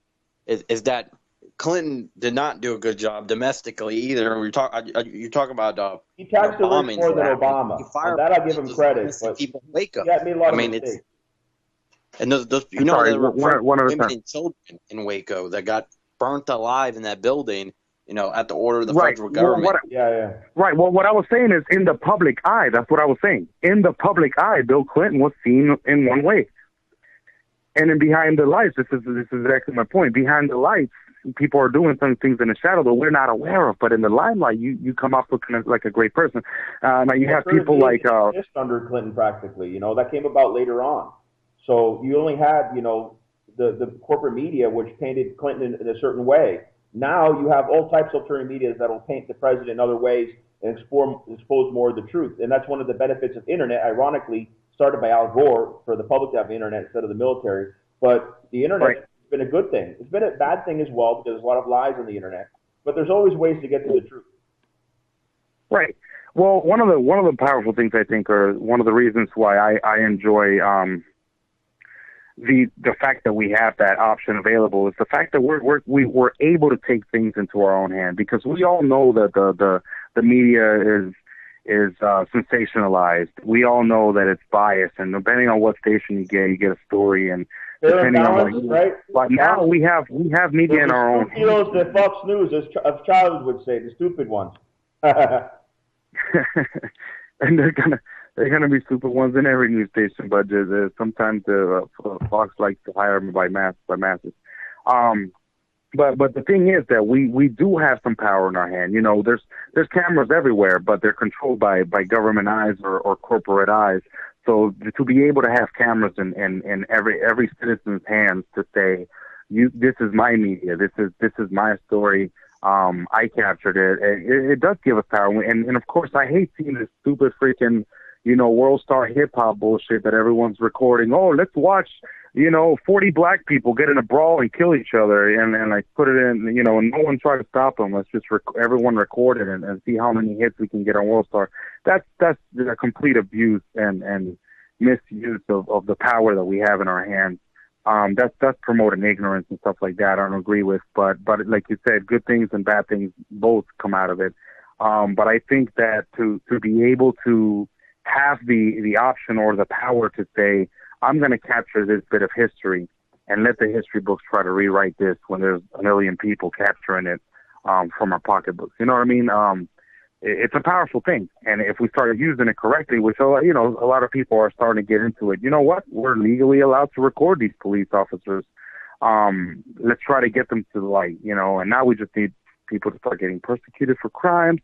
is that Clinton did not do a good job domestically either. You talk about he taxed the rich more than Obama. And that I give him credit. But people in Waco. Yeah, made a lot of mistakes. And those there were women and children in Waco that got burnt alive in that building. At the order of the federal government. Right. Well, what I was saying is in the public eye. That's what I was saying. In the public eye, Bill Clinton was seen in one way. And then behind the lights, this is exactly my point. Behind the lights, people are doing some things in the shadow that we're not aware of. But in the limelight, you come off looking like a great person. Now you have people like under Clinton practically. That came about later on. So you only had the corporate media, which painted Clinton in a certain way. Now you have all types of alternative media that will paint the president in other ways and expose more of the truth. And that's one of the benefits of internet, ironically, started by Al Gore for the public to have internet instead of the military. But the internet has been a good thing. It's been a bad thing as well because there's a lot of lies on the internet. but there's always ways to get to the truth. Right. Well, one of the powerful things I think, or one of the reasons why I enjoy the fact that we have that option available is the fact that we're able to take things into our own hand, because we all know that the media is sensationalized. We all know that it's biased, and depending on what station you get a story, and depending on what right? But now we have media in our own hands. The Fox News, as Charles would say, the stupid ones. And they're gonna be stupid ones in every news station, but sometimes Fox likes to hire them by masses. But the thing is that we do have some power in our hand. You know, there's cameras everywhere, but they're controlled by government eyes or corporate eyes. So to be able to have cameras in every citizen's hands to say, this is my media, this is my story. I captured it. It does give us power, and of course I hate seeing this stupid freaking, world star hip hop bullshit that everyone's recording. Oh, let's watch, 40 black people get in a brawl and kill each other, and like put it in, and no one try to stop them. Let's just everyone record it and see how many hits we can get on World Star. That's a complete abuse and misuse of the power that we have in our hands. That's promoting ignorance and stuff like that. I don't agree with, but like you said, good things and bad things both come out of it. But I think that to be able to have the option or the power to say, I'm going to capture this bit of history and let the history books try to rewrite this when there's a million people capturing it from our pocketbooks. You know what I mean? It's a powerful thing. And if we start using it correctly, which, a lot of people are starting to get into it, you know what? We're legally allowed to record these police officers. Let's try to get them to the light, and now we just need people to start getting persecuted for crimes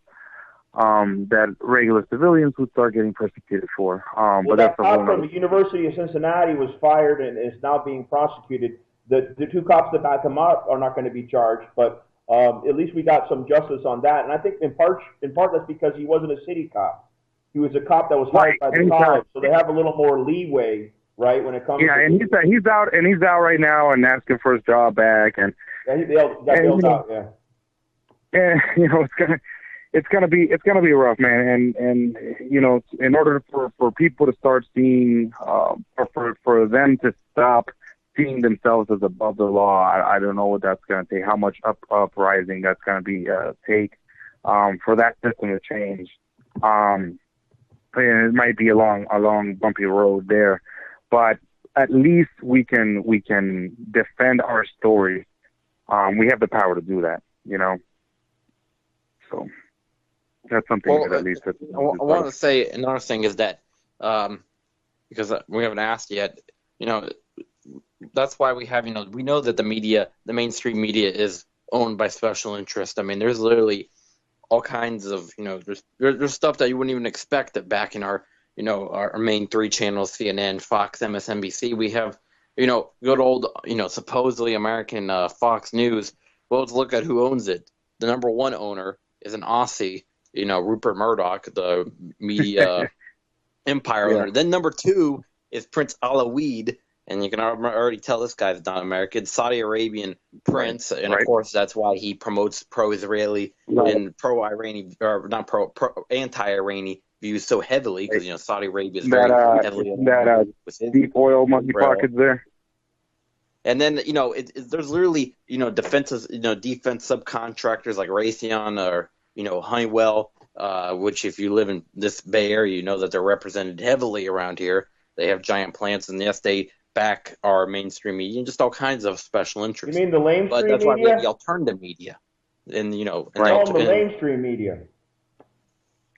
that regular civilians would start getting persecuted for. But that's a whole from the University of Cincinnati was fired and is now being prosecuted. The two cops that back him up are not going to be charged, but at least we got some justice on that. And I think in part that's because he wasn't a city cop. He was a cop that was hired by the college, so they have a little more leeway, right, when it comes. Yeah, and he's out right now and asking for his job back, and he got bailed out. Yeah. And it's gonna be rough, man. And in order for people to start seeing, or for them to stop seeing themselves as above the law, I don't know what that's going to take, how much uprising that's going to be take for that system to change. And it might be a long bumpy road there, but at least we can defend our stories. We have the power to do that, So that's something that at least. I want to say another thing is that because we haven't asked yet, that's why we have, we know that the mainstream media is owned by special interest. I mean, there's literally all kinds of, there's stuff that you wouldn't even expect that back in our, our main three channels, CNN, Fox, MSNBC, we have, good old, supposedly American Fox News. Well, let's look at who owns it. The number one owner is an Aussie, Rupert Murdoch, the media empire owner. Then number two is Prince Alawid. And you can already tell this guy's not American. Saudi Arabian prince, and of course that's why he promotes pro-Israeli and pro-Iranian, or not anti-Iranian views so heavily, because Saudi Arabia is very heavily with deep oil monkey pockets there. And then there's literally defense subcontractors like Raytheon or Honeywell, which if you live in this Bay Area, you know that they're represented heavily around here. They have giant plants, and yes, they back our mainstream media and just all kinds of special interests. You mean the mainstream media? But that's why we have the alternative media. And, the mainstream media.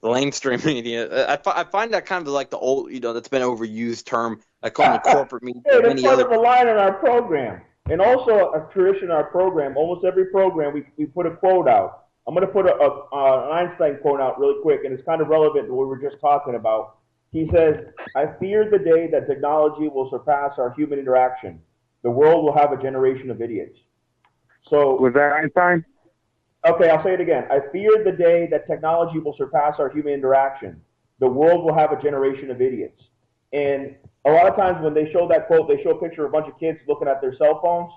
The mainstream media. I find that kind of like the old, that's been overused term. I call them corporate media. Hey, that's part of a line in our program. And also a tradition in our program. Almost every program, we put a quote out. I'm going to put an Einstein quote out really quick, and it's kind of relevant to what we were just talking about. He says, I fear the day that technology will surpass our human interaction. The world will have a generation of idiots. So, was that Einstein? Okay, I'll say it again. I fear the day that technology will surpass our human interaction. The world will have a generation of idiots. And a lot of times when they show that quote, they show a picture of a bunch of kids looking at their cell phones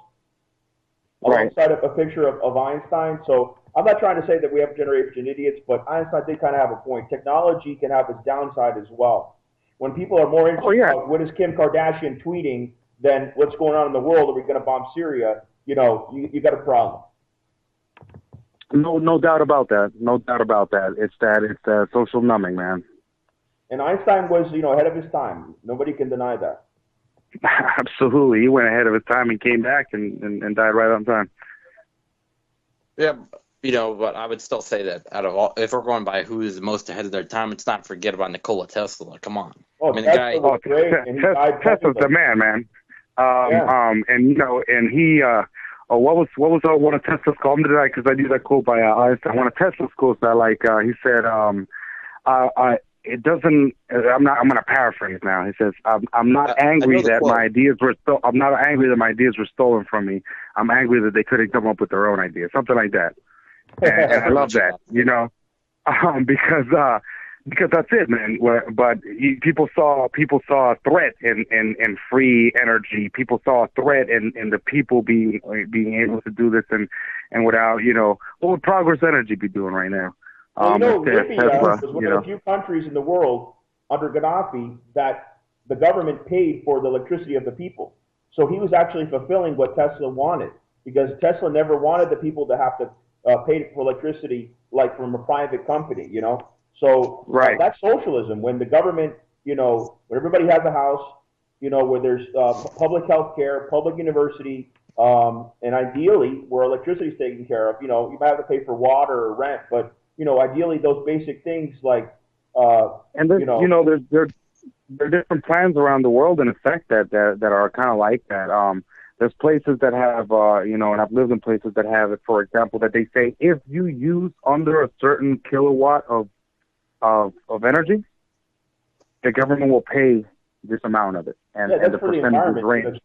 alongside of a picture of Einstein. So I'm not trying to say that we have generation idiots, but Einstein did kind of have a point. Technology can have its downside as well. When people are more interested in what is Kim Kardashian tweeting than what's going on in the world, are we going to bomb Syria? You got a problem. No doubt about that. No doubt about that. It's social numbing, man. And Einstein was, ahead of his time. Nobody can deny that. Absolutely. He went ahead of his time and came back and died right on time. Yeah, but I would still say that out of all, if we're going by who is most ahead of their time, it's not forget about Nikola Tesla. Come on. Oh, I mean, the guy. Tesla's the man. And he. What was one of Tesla's quotes today? Because I do that quote by Einstein. One of Tesla's quotes I like. He said, "It doesn't." I'm going to paraphrase now. He says, "I'm not angry that my ideas were I'm not angry that my ideas were stolen from me. I'm angry that they couldn't come up with their own ideas." Something like that. And I love that. Because that's it, man. But people saw a threat in free energy. People saw a threat in the people being able to do this and without, what would Progress Energy be doing right now? Libya was one of the few countries in the world under Gaddafi that the government paid for the electricity of the people. So he was actually fulfilling what Tesla wanted, because Tesla never wanted the people to have to pay for electricity like from a private company, So that's socialism. When the government, when everybody has a house, where there's public health care, public university, and ideally where electricity is taken care of, you might have to pay for water or rent, but, ideally those basic things like, and there's, there are different plans around the world in effect that are kind of like that. There's places that have, and I've lived in places that have it, for example, that they say if you use under a certain kilowatt of energy, the government will pay this amount of it, and the percentage is range.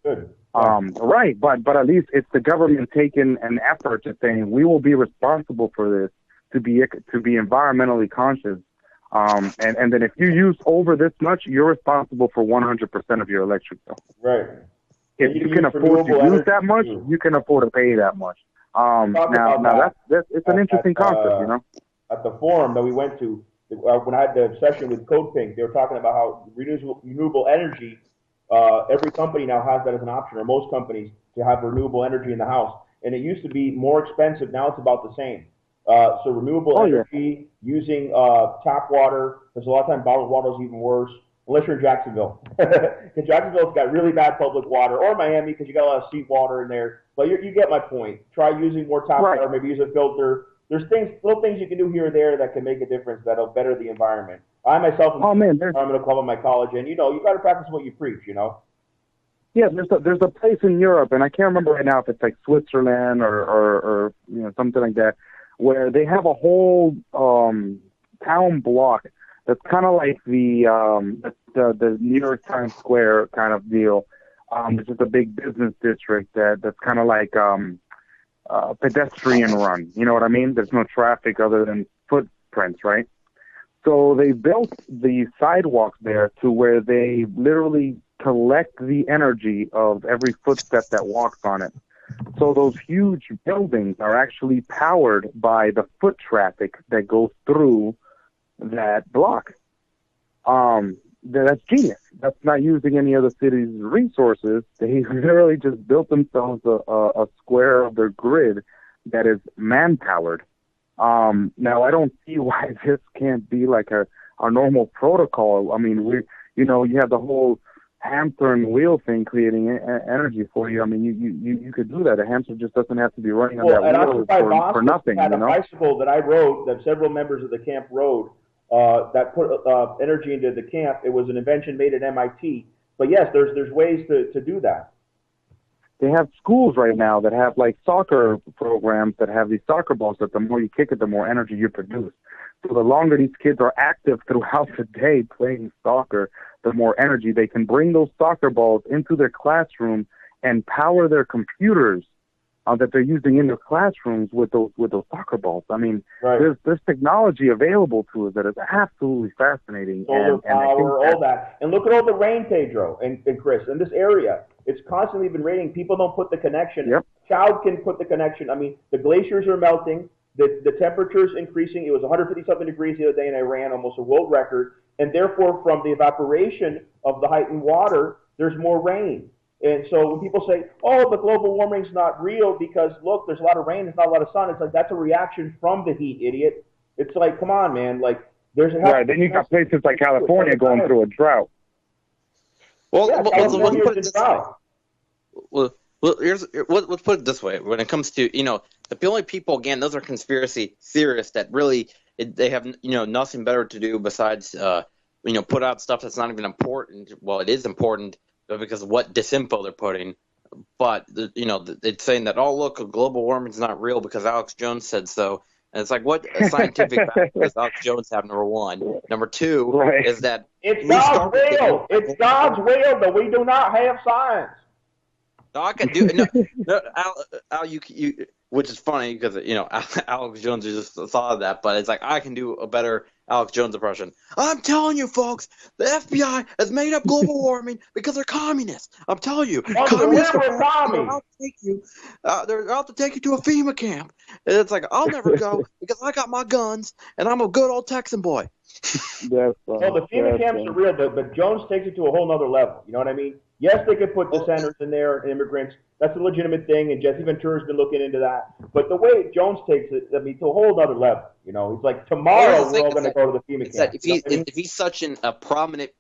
Right, but at least it's the government taking an effort to saying we will be responsible for this, to be environmentally conscious, and then if you use over this much, you're responsible for 100% of your electric bill. Right. If you can afford to use that much, you can afford to pay that much. Now that's it's an interesting concept, At the forum that we went to, when I had the session with Code Pink, they were talking about how renewable energy, every company now has that as an option, or most companies, to have renewable energy in the house. And it used to be more expensive. Now it's about the same. So renewable energy, using tap water, because a lot of times bottled water is even worse, unless you're in Jacksonville. Because Jacksonville's got really bad public water, or Miami, because you got a lot of seep water in there. But you get my point. Try using more tap water, maybe use a filter. There's little things you can do here or there that can make a difference that'll better the environment. I myself am environmental club at my college, and you got to practice what you preach. Yeah, there's a place in Europe, and I can't remember right now if it's like Switzerland or something like that, where they have a whole town block that's kind of like the New York Times Square kind of deal. It's just a big business district that's kind of like pedestrian run. You know what I mean? There's no traffic other than footprints, right? So they built the sidewalks there to where they literally collect the energy of every footstep that walks on it. So those huge buildings are actually powered by the foot traffic that goes through that block. That's genius. That's not using any other city's resources. They literally just built themselves a square of their grid that is man-powered. Now, I don't see why this can't be like our normal protocol. I mean, you have the whole hamster and wheel thing creating energy for you. I mean, you could do that. A hamster just doesn't have to be running on that wheel for nothing. Had a bicycle that I rode, that several members of the camp rode, that put energy into the camp. It was an invention made at MIT. But yes, there's ways to do that. They have schools right now that have like soccer programs that have these soccer balls that the more you kick it, the more energy you produce. So the longer these kids are active throughout the day playing soccer, the more energy they can bring those soccer balls into their classroom and power their computers that they're using in their classrooms with those soccer balls. I mean, there's technology available to us that is absolutely fascinating. Solar power, all that. And look at all the rain, Pedro and Chris, in this area. It's constantly been raining. People don't put the connection. Yep. Child can put the connection. I mean, the glaciers are melting. the temperature's increasing. It was 150 something degrees the other day in Iran, almost a world record, and therefore from the evaporation of the heightened water, there's more rain. And so when people say, "Oh, but global warming's not real because look, there's a lot of rain, there's not a lot of sun," it's like that's a reaction from the heat, idiot. It's like, come on, man. Like there's right. Then you got places like California going through a drought. Well, yeah, California put is it a this way. drought. Well, let's put it this way. When it comes to the only people, again, those are conspiracy theorists that really they have nothing better to do besides put out stuff that's not even important. Well, it is important, but because of what disinfo they're putting. But it's saying that, oh, look, global warming is not real because Alex Jones said so. And it's like, what scientific fact does Alex Jones have? Number one. Number two is that it's God's will. It's God's will that we do not have science. No, I can do no, Al, you, which is funny because Alex Jones just thought of that, but it's like I can do a better Alex Jones impression. I'm telling you, folks, the FBI has made up global warming because they're communists. I'm telling you, communists are out to take you. They're out to take you to a FEMA camp. And it's like I'll never go because I got my guns and I'm a good old Texan boy. Well, the FEMA camps are real, but Jones takes it to a whole nother level. You know what I mean? Yes, they could put dissenters in there, immigrants. That's a legitimate thing, and Jesse Ventura's been looking into that. But the way Jones takes it, I mean, to a whole other level. He's like, tomorrow we're all going to go to the FEMA camp. If he's such a prominent,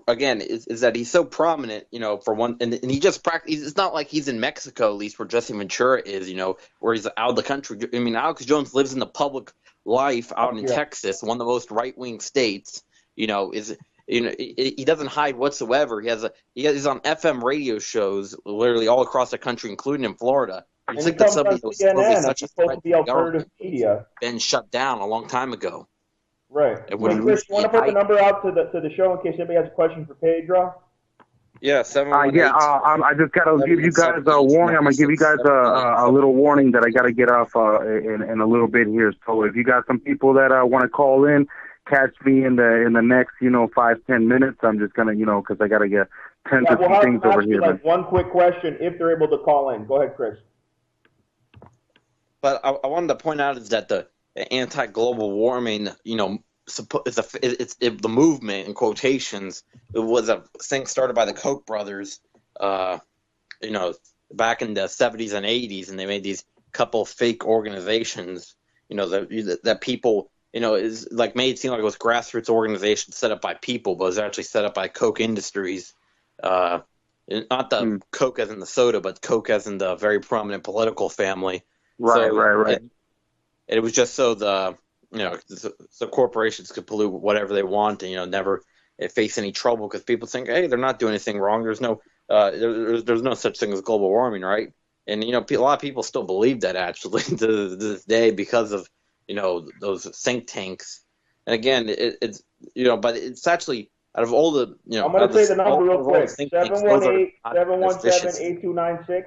again, is that he's so prominent, for one, and he just practices. It's not like he's in Mexico, at least where Jesse Ventura is, where he's out of the country. I mean, Alex Jones lives in the public life out in Texas, one of the most right-wing states. He doesn't hide whatsoever. He's on FM radio shows literally all across the country, including in Florida. You think that somebody was such a threat to the government media been shut down a long time ago? Right. Chris, you want to put the number out to the show in case anybody has a question for Pedro? Yeah, 718. I just gotta give you guys a warning. I'm gonna give you guys a little warning that I gotta get off in a little bit here. So if you got some people that want to call in, catch me in the next 5-10 minutes. I'm just gonna because I gotta get 10 to 15 things over here. Like one quick question, if they're able to call in. Go ahead, Chris. But I wanted to point out is that the anti-global warming, it's the movement in quotations. It was a thing started by the Koch brothers, back in the 70s and 80s, and they made these couple fake organizations, that people. Is like made it seem like it was grassroots organizations set up by people, but it was actually set up by Koch Industries. Not the Coke as in the soda, but Koch as in the very prominent political family. Right. It was just so so corporations could pollute whatever they want and, never face any trouble because people think, hey, they're not doing anything wrong. There's no such thing as global warming, right? And, a lot of people still believe that actually to this day because of, those think tanks. And again, it's but it's actually out of all the, I'm going to say the number real quick, 718-717-8296.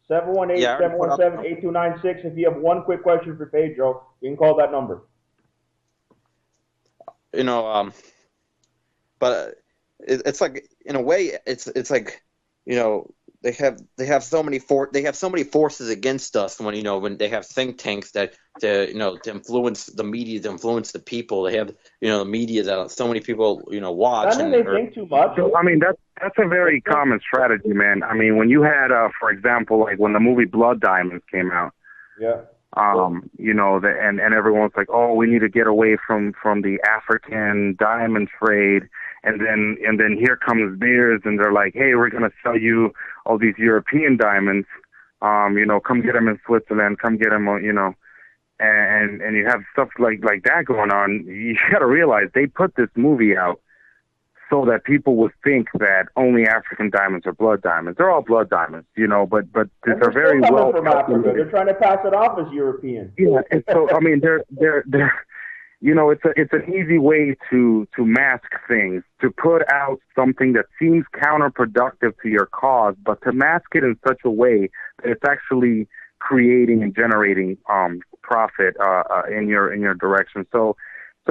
718-717-8296. If you have one quick question for Pedro, you can call that number. But it's like, in a way, it's like, they have so many forces against us when they have think tanks that to influence the media, to influence the people. They have the media that so many people watch. I think they think too much. I mean that's a very common strategy, man. I mean when you had for example like when the movie Blood Diamonds came out. Yeah. And everyone's like, oh, we need to get away from the African diamond trade. And then here comes Beers, and they're like, hey, we're going to sell you all these European diamonds. Come get them in Switzerland. Come get them, and you have stuff like that going on. You got to realize they put this movie out so that people would think that only African diamonds are blood diamonds. They're all blood diamonds, but they're very well. From Africa. They're trying to pass it off as European. Yeah, and so I mean, they're it's an easy way to mask things, to put out something that seems counterproductive to your cause, but to mask it in such a way that it's actually creating and generating profit in your direction. So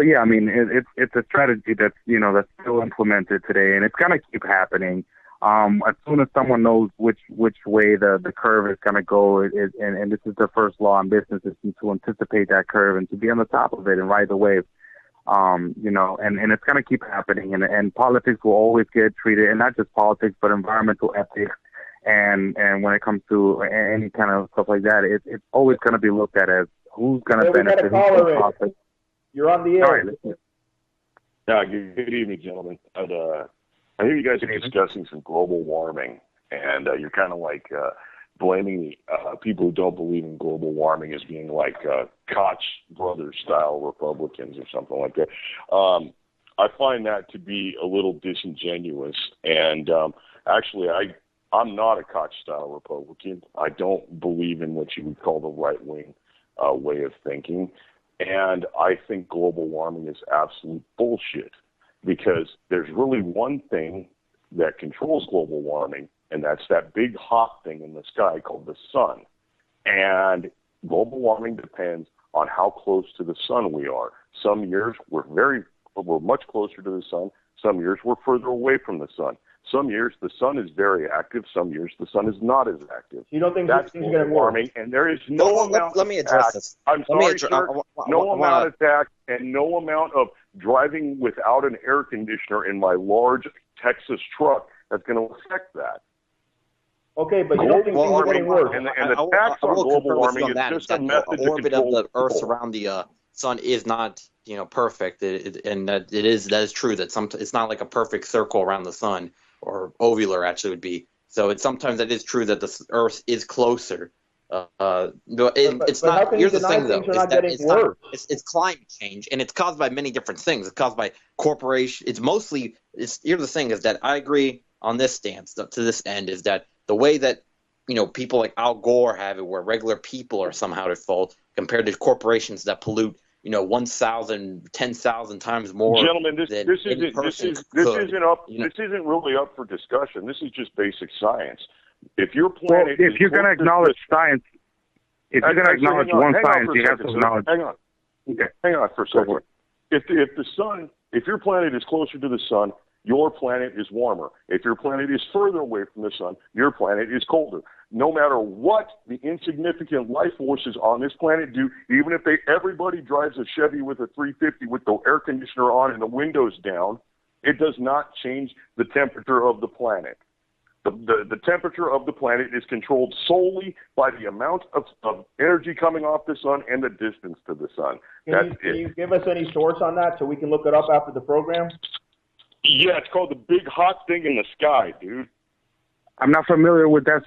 yeah, I mean it's a strategy that's that's still implemented today, and it's gonna keep happening. As soon as someone knows which way the curve is going to go, and this is the first law in business, is to anticipate that curve and to be on the top of it and ride the wave. And it's going to keep happening, and politics will always get treated, and not just politics, but environmental ethics, and when it comes to any kind of stuff like that, it's always going to be looked at as who's going to benefit, who's going to profit. You're on the air. Right, good evening, gentlemen. I hear you guys are discussing some global warming, and you're kind of like blaming people who don't believe in global warming as being like Koch brothers style Republicans or something like that. I find that to be a little disingenuous, and actually I'm not a Koch style Republican. I don't believe in what you would call the right wing way of thinking, and I think global warming is absolute bullshit, because there's really one thing that controls global warming, and that's that big hot thing in the sky called the sun. And global warming depends on how close to the sun we are. Some years we're much closer to the sun. Some years we're further away from the sun. Some years the sun is very active. Some years the sun is not as active. You don't think that's things are going to warming? And there is no amount. Let me address this. I'm sorry, sir. No amount of tax and no amount of driving without an air conditioner in my large Texas truck that's going to affect that. Okay, but you don't think things are getting worse? And the tax on global warming is just a method the orbit of the Earth around the sun is not, perfect, and that is true. That it's not like a perfect circle around the sun, or ovular actually would be. So sometimes it is true that the Earth is closer. It's not. Here's the thing, though: it's climate change, and it's caused by many different things. It's caused by corporation. Here's the thing: is that I agree on this stance to this end, is that the way that people like Al Gore have it, where regular people are somehow at fault compared to corporations that pollute 1,000, 10,000 times more. Gentlemen, this isn't really up for discussion. This is just basic science. If your planet, if you're going to acknowledge science, if you're going to acknowledge one science, you have to acknowledge. Hang on. Okay. Hang on for a second. If your planet is closer to the sun, your planet is warmer. If your planet is further away from the sun, your planet is colder. No matter what the insignificant life forces on this planet do, even if everybody drives a Chevy with a 350 with the air conditioner on and the windows down, it does not change the temperature of the planet. The temperature of the planet is controlled solely by the amount of energy coming off the sun and the distance to the sun. Can you give us any source on that so we can look it up after the program? Yeah, it's called the big hot thing in the sky, dude. I'm not familiar with that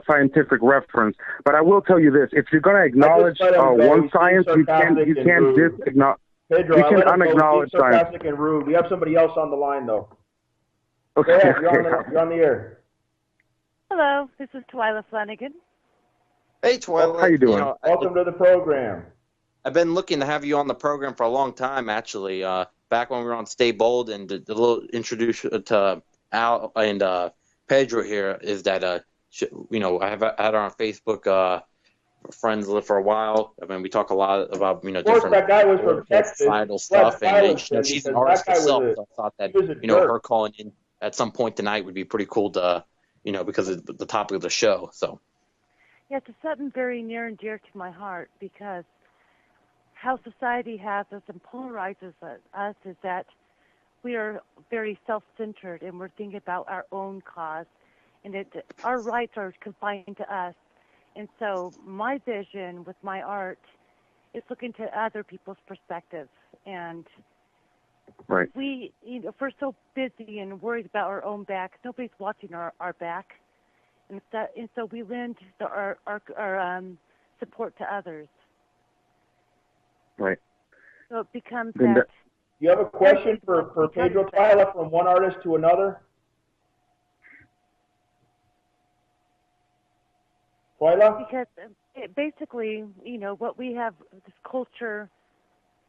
scientific reference, but I will tell you this: if you're going to acknowledge one science, you can't disacknowledge. Pedro, you can unacknowledge science. Sarcastic and rude. We have somebody else on the line, though. Okay. Go ahead, you're on the air. Hello, this is Twyla Flanagan. Hey, Twyla. How you doing? Welcome to the program. I've been looking to have you on the program for a long time, actually. Back when we were on Stay Bold, and the little introduction to Al and Pedro here is that I have had her on Facebook, friends for a while. I mean, we talk a lot about different that guy was from Texas, societal stuff, and she's an artist herself. So I thought that her calling in at some point tonight would be pretty cool to because of the topic of the show. So yeah, it's something very near and dear to my heart, because how society has us and polarizes us is that we are very self-centered, and we're thinking about our own cause, and our rights are confined to us. And so my vision with my art is looking to other people's perspectives. And right. we, if we're so busy and worried about our own back, nobody's watching our back. And so we lend our support to others. Right. So it becomes that. You have a question for Pedro Twyla from one artist to another? Twyla? Because basically, what we have, this culture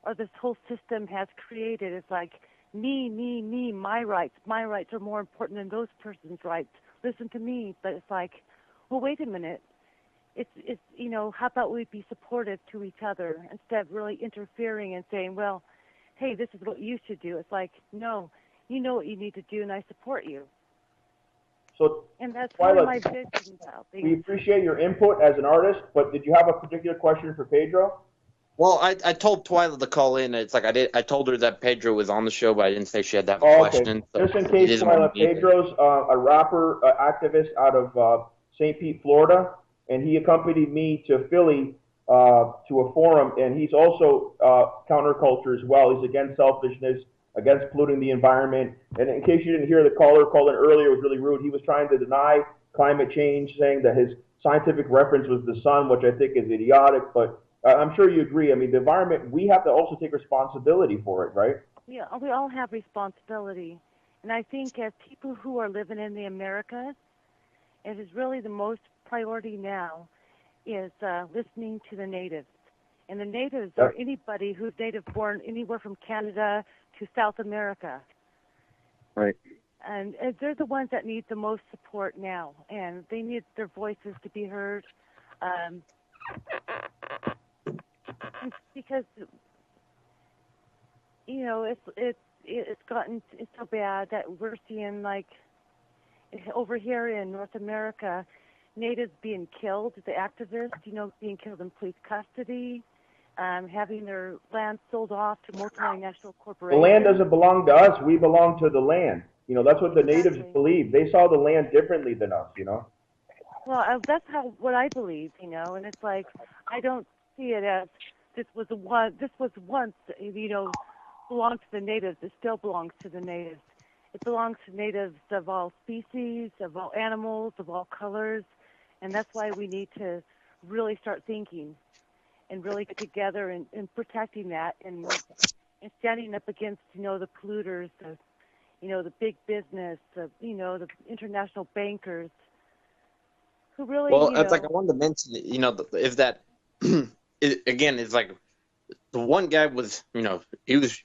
or this whole system has created is like me, my rights. My rights are more important than those person's rights. Listen to me. But it's like, well, wait a minute. It's how about we be supportive to each other instead of really interfering and saying, well, hey, this is what you should do. It's like, no, you know what you need to do, and I support you. So, And that's one Twyla, of my visions about we things. appreciate your input as an artist, but did you have a particular question for Pedro? Well, I told Twyla to call in. It's like I told her that Pedro was on the show, but I didn't say she had to have a Oh, okay. question. So Just in she case, doesn't want Twyla, me to- Pedro's a rapper, activist out of St. Pete, Florida, and he accompanied me to Philly to a forum, and he's also counterculture as well. He's against selfishness, against polluting the environment. And in case you didn't hear, the caller called in earlier, was really rude. He was trying to deny climate change, saying that his scientific reference was the sun, which I think is idiotic, but I'm sure you agree. I mean, the environment, we have to also take responsibility for it, right? Yeah, we all have responsibility. And I think as people who are living in the Americas, it is really the most priority now is listening to the natives. And the natives are anybody who's native born anywhere from Canada to South America. Right. And they're the ones that need the most support now. And they need their voices to be heard. Because it's gotten so bad that we're seeing like over here in North America, natives being killed, the activists, being killed in police custody, having their land sold off to multinational corporations. The land doesn't belong to us. We belong to the land. That's what the natives believe. They saw the land differently than us. Well, that's what I believe. And it's like I don't see it as this was once belonged to the natives. It still belongs to the natives. It belongs to natives of all species, of all animals, of all colors, and that's why we need to really start thinking and really get together and protecting that and standing up against the polluters, the big business, the international bankers who really. Well, it's like I wanted to mention, is that again, it's like the one guy was, he was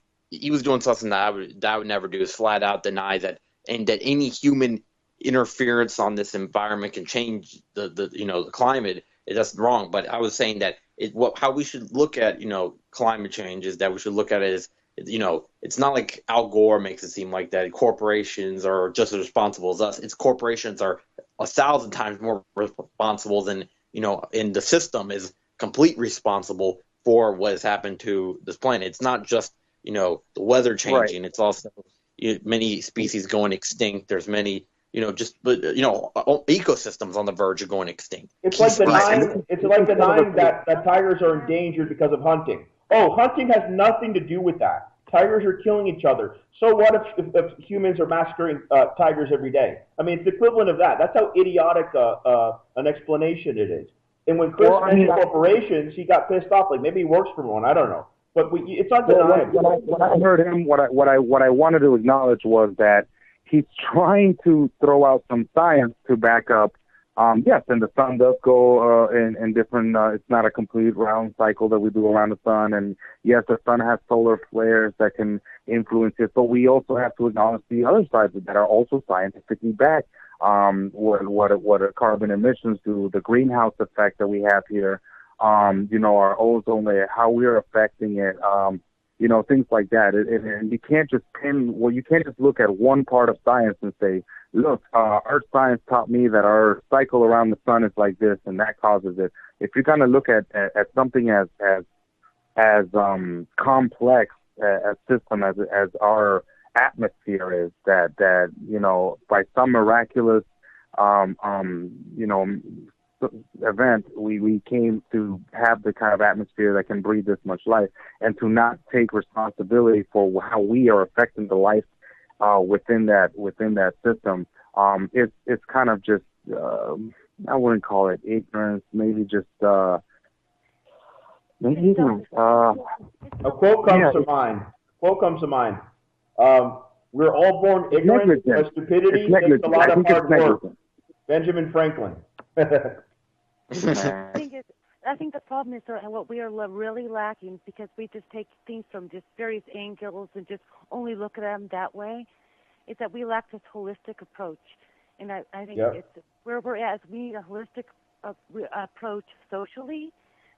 doing something that I would never do, is flat out deny that any human interference on this environment can change the climate. That's wrong. But I was saying that how we should look at climate change is that we should look at it as it's not like Al Gore makes it seem like that corporations are just as responsible as us. It's corporations are 1,000 times more responsible than and the system is complete responsible for what has happened to this planet. It's not just the weather changing. Right. It's also many species going extinct. There's many ecosystems on the verge of going extinct. It's like denying that tigers are endangered because of hunting. Oh, hunting has nothing to do with that. Tigers are killing each other. So what if humans are massacring tigers every day? I mean, it's the equivalent of that. That's how idiotic an explanation it is. And when Chris mentioned corporations, he got pissed off. Like maybe he works for one. I don't know. But it's undeniable. When I heard him, what I wanted to acknowledge was that he's trying to throw out some science to back up. Yes, and the sun does go in different. It's not a complete round cycle that we do around the sun, and yes, the sun has solar flares that can influence it. But we also have to acknowledge the other sides that are also scientifically backed. What are carbon emissions do? The greenhouse effect that we have here. Our ozone layer, how we're affecting it. Things like that. And you can't just you can't just look at one part of science and say, look, earth science taught me that our cycle around the sun is like this and that causes it. If you kind of look at something as complex a system as our atmosphere is, that by some miraculous event we came to have the kind of atmosphere that can breathe this much life, and to not take responsibility for how we are affecting the life within that system. It's kind of just I wouldn't call it ignorance, maybe just ignorance. A quote comes to mind. We're all born ignorant, but stupidity takes a lot of hard work. Benjamin Franklin. I think the problem is what we are really lacking, because we just take things from just various angles and just only look at them that way, is that we lack this holistic approach. And I think it's where we're at. We need a holistic approach socially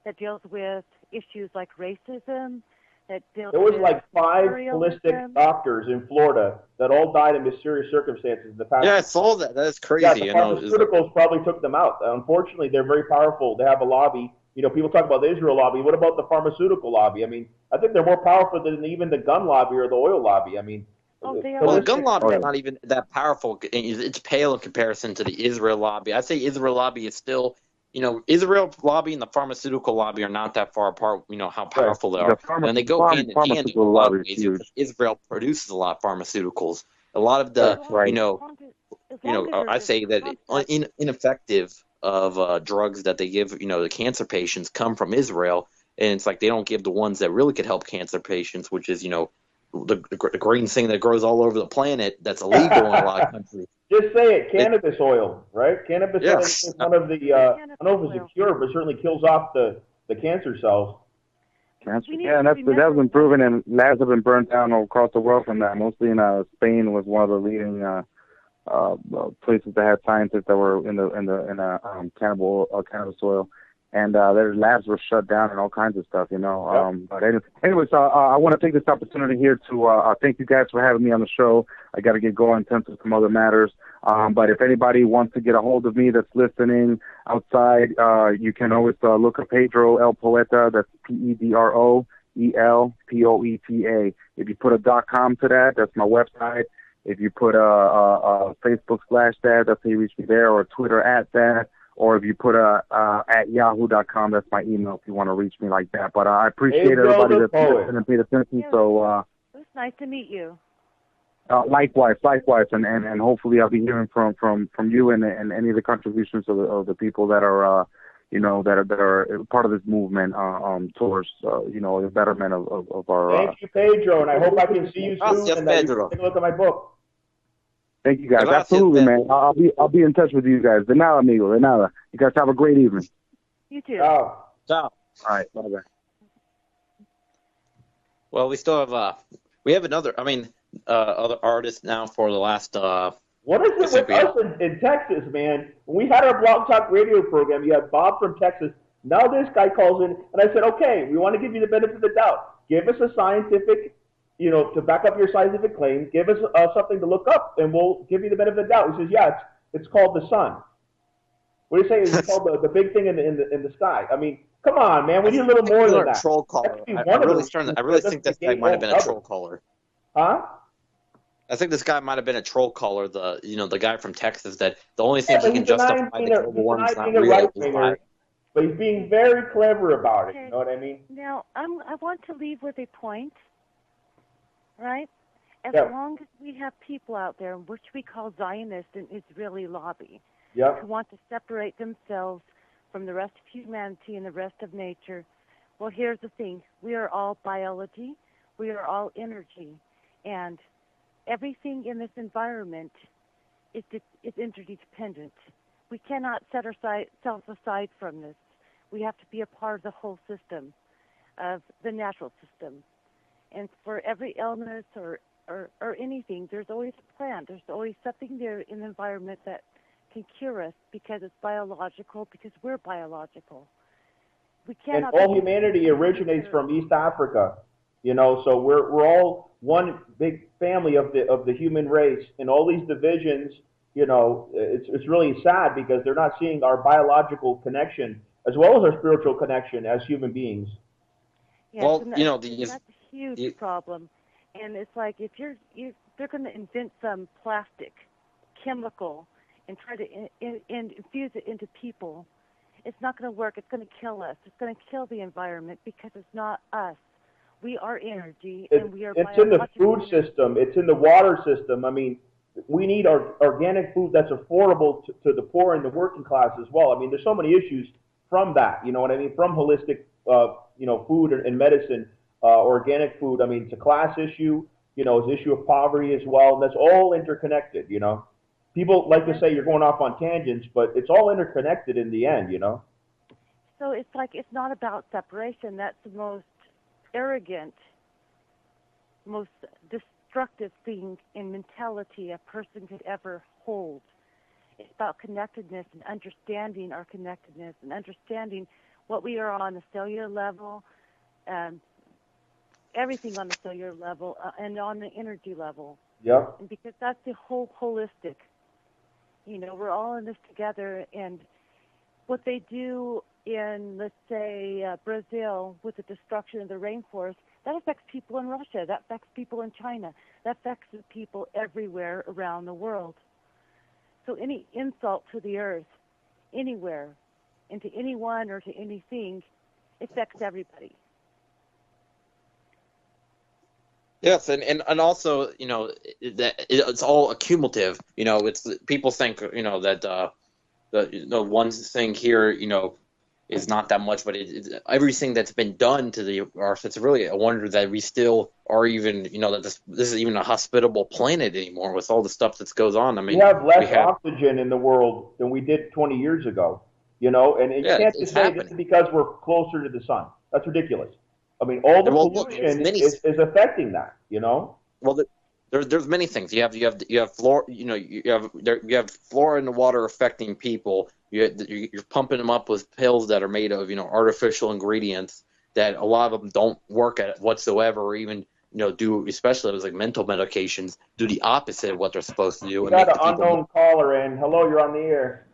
that deals with issues like racism, that deals There was with like 5 imperialism. holistic doctors in Florida that all died in mysterious circumstances in the past. Yeah, I saw that. That's Yeah, crazy. the You know, it's like, pharmaceuticals probably took them out. Unfortunately, they're very powerful. They have a lobby. You know, people talk about the Israel lobby. What about the pharmaceutical lobby? I mean, I think they're more powerful than even the gun lobby or the oil lobby. I mean, Oh, they well, the are. gun lobby yeah. is not even that powerful. It's pale in comparison to the Israel lobby. I say Israel lobby is still, you know, Israel lobby and the pharmaceutical lobby are not that far apart. You know how powerful they are, and they go hand in hand in a pharmaceutical lot of lobby is ways. huge. Because Israel produces a lot of pharmaceuticals. A lot of the, Well, Right. as long as I there's say that contact. ineffective of drugs that they give, you know, the cancer patients come from Israel, and it's like they don't give the ones that really could help cancer patients, which is, you know, the green thing that grows all over the planet that's illegal in a lot of countries. just say it, cannabis oil, right? Cannabis Yeah. oil is one of the, I don't know if it's a cure, but certainly kills off the cancer cells. Cancer. We need Yeah, and to that's remember been proven, and labs have been burnt down all across the world from that. Mostly in Spain was one of the leading places that had scientists that were in cannabis oil, and their labs were shut down and all kinds of stuff, you know. Yep. But anyways, I want to take this opportunity here to thank you guys for having me on the show. I got to get going to some other matters. But if anybody wants to get a hold of me that's listening outside, you can always look up Pedro El Poeta. That's PedroElPoeta. If you put a .com to that, that's my website. If you put a Facebook / that, that's how you reach me there, or Twitter @that, or if you put at yahoo.com, that's my email if you want to reach me like that. But I appreciate Pedro everybody the that's poet. listening and paid attention. So It was nice to meet you. likewise, and hopefully I'll be hearing from you and any of the contributions of the people that are that are part of this movement towards the betterment of our. Thank you, Pedro, and I hope I can see you soon Gracias, and that you Pedro. can take a look at my book. Thank you guys. Gracias, Absolutely, Pedro. man. I'll be in touch with you guys. De nada, amigo. De nada. You guys have a great evening. You too. Ciao. Ciao. All right. Bye-bye. Well, we still have we have another. I mean, other artists now for the last. What is it with us in Texas, man? When we had our Blog Talk radio program, you had Bob from Texas. Now this guy calls in, and I said, okay, we want to give you the benefit of the doubt. Give us a scientific, to back up your scientific claim. Give us something to look up, and we'll give you the benefit of the doubt. He says, yeah, it's called the sun. What do you say? It's called the big thing in the sky. I mean, come on, man. We need a little more than that. Troll caller. I really think this guy might have been a troll caller. Huh? I think this guy might have been a troll caller. The guy from Texas that the only thing Yeah, he can justify the global warming is not being a real. right-winger, but he's being very clever about it. Okay. You know what I mean? Now, I want to leave with a point, right? As Yeah. long as we have people out there, which we call Zionist and Israeli lobby, Yeah. who want to separate themselves from the rest of humanity and the rest of nature, well, here's the thing. We are all biology. We are all energy. And everything in this environment is interdependent. We cannot set ourselves aside from this. We have to be a part of the whole system, of the natural system. And for every illness or anything, there's always a plant. There's always something there in the environment that can cure us because it's biological, because we're biological. We And cannot. all humanity originates from East Africa. So we're all one big family of the human race, and all these divisions. It's really sad because they're not seeing our biological connection as well as our spiritual connection as human beings. Yes, Well, and that's a huge problem. And it's like if they're going to invent some plastic chemical and try to infuse it into people, it's not going to work. It's going to kill us. It's going to kill the environment because it's not us. We are energy, and we are It's in the food biological system. It's in the water system. I mean, we need organic food that's affordable to the poor and the working class as well. I mean, there's so many issues from that. You know what I mean? From holistic, food and medicine, organic food. I mean, it's a class issue. It's an issue of poverty as well. And that's all interconnected. People like to say you're going off on tangents, but it's all interconnected in the end. So it's like it's not about separation. That's the most arrogant, most destructive thing in mentality a person could ever hold. It's about connectedness and understanding our connectedness and understanding what we are on a cellular level, everything on the cellular level and on the energy level. Yep. And because that's the whole holistic. You know, we're all in this together, and what they do in, let's say, Brazil with the destruction of the rainforest, that affects people in Russia, that affects people in China, that affects people everywhere around the world. So any insult to the earth, anywhere, and to anyone or to anything, affects everybody. Yes, and also, you know, that it's all accumulative. You know, it's people think, you know, that the one thing here, you know, is not that much, but everything that's been done to the Earth, it's really a wonder that we still are even, you know, that this is even a hospitable planet anymore with all the stuff that goes on. I mean, we have less oxygen in the world than we did 20 years ago, you know, and you can't just say this is because we're closer to the sun. That's ridiculous. I mean, all the pollution is affecting that, you know. Well, there's many things. You have flora, you know, you have flora in the water affecting people. You're pumping them up with pills that are made of, you know, artificial ingredients that a lot of them don't work at whatsoever, or even, you know, do, especially those like mental medications, do the opposite of what they're supposed to do. We got an unknown caller in. Hello, you're on the air.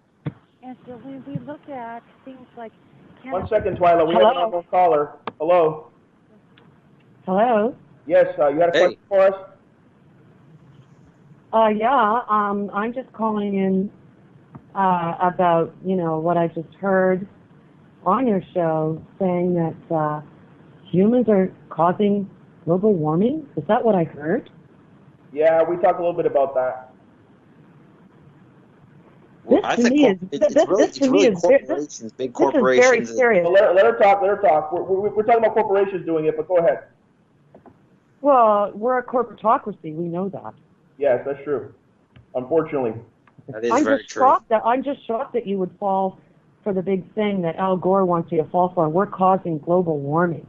And so when we look at things like... 1 second, Twyla. We have an unknown caller. Hello. Hello. Yes, you had a question for us? I'm just calling in about, you know, what I just heard on your show saying that humans are causing global warming. Is that what I heard? Yeah, we talked a little bit about that. Well, I think it's really corporations, big corporations. This is very serious. Well, let her talk. We're talking about corporations doing it, but go ahead. Well, we're a corporatocracy. We know that. Yes, that's true. Unfortunately. That is very true. I'm just shocked that you would fall for the big thing that Al Gore wants you to fall for. We're causing global warming.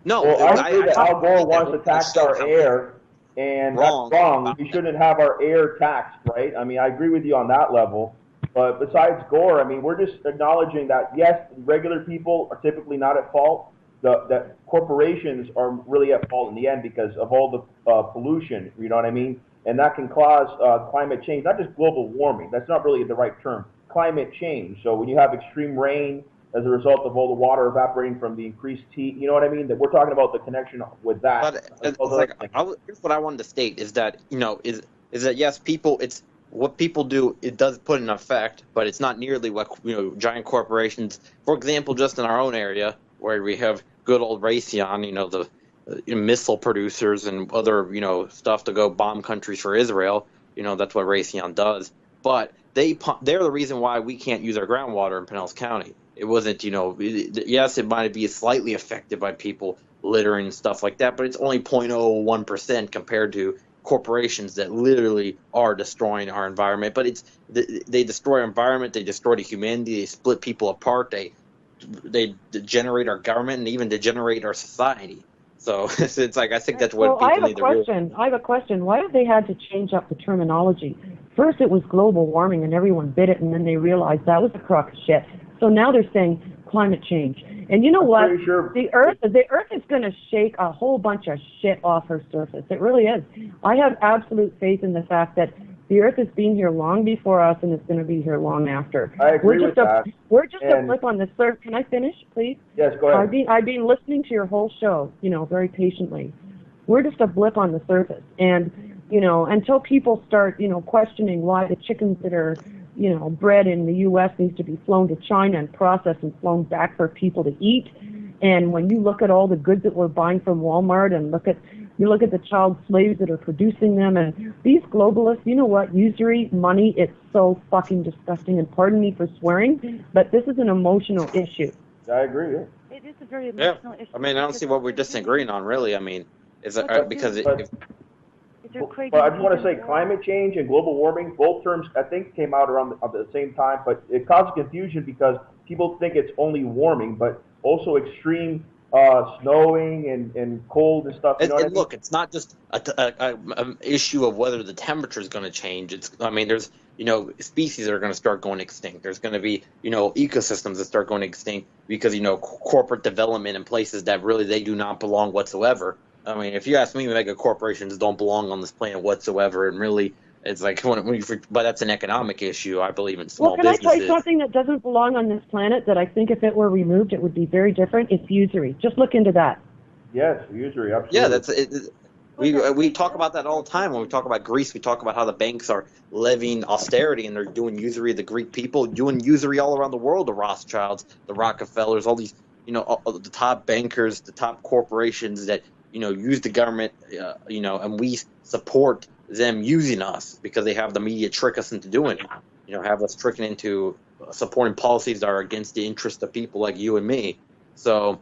No, well, I agree that Al Gore wants to tax our air, and that's wrong. We shouldn't have our air taxed, right? I mean, I agree with you on that level. But besides Gore, I mean, we're just acknowledging that, yes, regular people are typically not at fault. That corporations are really at fault in the end because of all the pollution, you know what I mean? And that can cause climate change, not just global warming. That's not really the right term. Climate change. So when you have extreme rain as a result of all the water evaporating from the increased heat, you know what I mean? That we're talking about the connection with that. But here's what I wanted to state is that, you know, is that yes, people, it's what people do. It does put in effect, but it's not nearly what, you know, giant corporations. For example, just in our own area where we have good old Raytheon, you know, the missile producers and other, you know, stuff to go bomb countries for Israel. You know, that's what Raytheon does. But they're the reason why we can't use our groundwater in Pinellas County. It wasn't, you know, yes, it might be slightly affected by people littering and stuff like that, but it's only 0.01% compared to corporations that literally are destroying our environment. But they destroy our environment, they destroy the humanity, they split people apart, they degenerate our government and even degenerate our society. So it's like, I think that's what people need to realize. I have a question. Why have they had to change up the terminology? First it was global warming and everyone bit it, and then they realized that was a crock of shit. So now they're saying climate change. And you know what? Sure. The Earth is going to shake a whole bunch of shit off her surface. It really is. I have absolute faith in the fact that the Earth has been here long before us, and it's going to be here long after. I agree with that. We're just a blip on the surface. Can I finish, please? Yes, go ahead. I've been listening to your whole show, you know, very patiently. We're just a blip on the surface, and you know, until people start, you know, questioning why the chickens that are, you know, bred in the U.S. needs to be flown to China and processed and flown back for people to eat. And when you look at all the goods that we're buying from Walmart and you look at the child slaves that are producing them, and these globalists, you know what, usury, money, it's so fucking disgusting, and pardon me for swearing, but this is an emotional issue. I agree, yeah. It is a very emotional issue. I mean, I don't see what we're disagreeing on, really. I mean, is it because I just want to say climate change and global warming, both terms, I think, came out around at the same time, but it causes confusion because people think it's only warming, but also extreme snowing and cold and stuff. You know what I mean? Look, it's not just an issue of whether the temperature is going to change. There's species that are going to start going extinct. There's going to be ecosystems that start going extinct because corporate development in places that really they do not belong whatsoever. I mean, if you ask me, mega corporations don't belong on this planet whatsoever, and really, it's like but that's an economic issue. I believe in small businesses. Well, can I tell you something that doesn't belong on this planet that I think if it were removed, it would be very different? It's usury. Just look into that. Yes, usury, absolutely. Yeah, that's it. We talk about that all the time. When we talk about Greece, we talk about how the banks are levying austerity and they're doing usury of the Greek people, doing usury all around the world, the Rothschilds, the Rockefellers, all these, the top bankers, the top corporations that, use the government, and we support them using us because they have the media trick us into doing it, have us tricking into supporting policies that are against the interest of people like you and me. So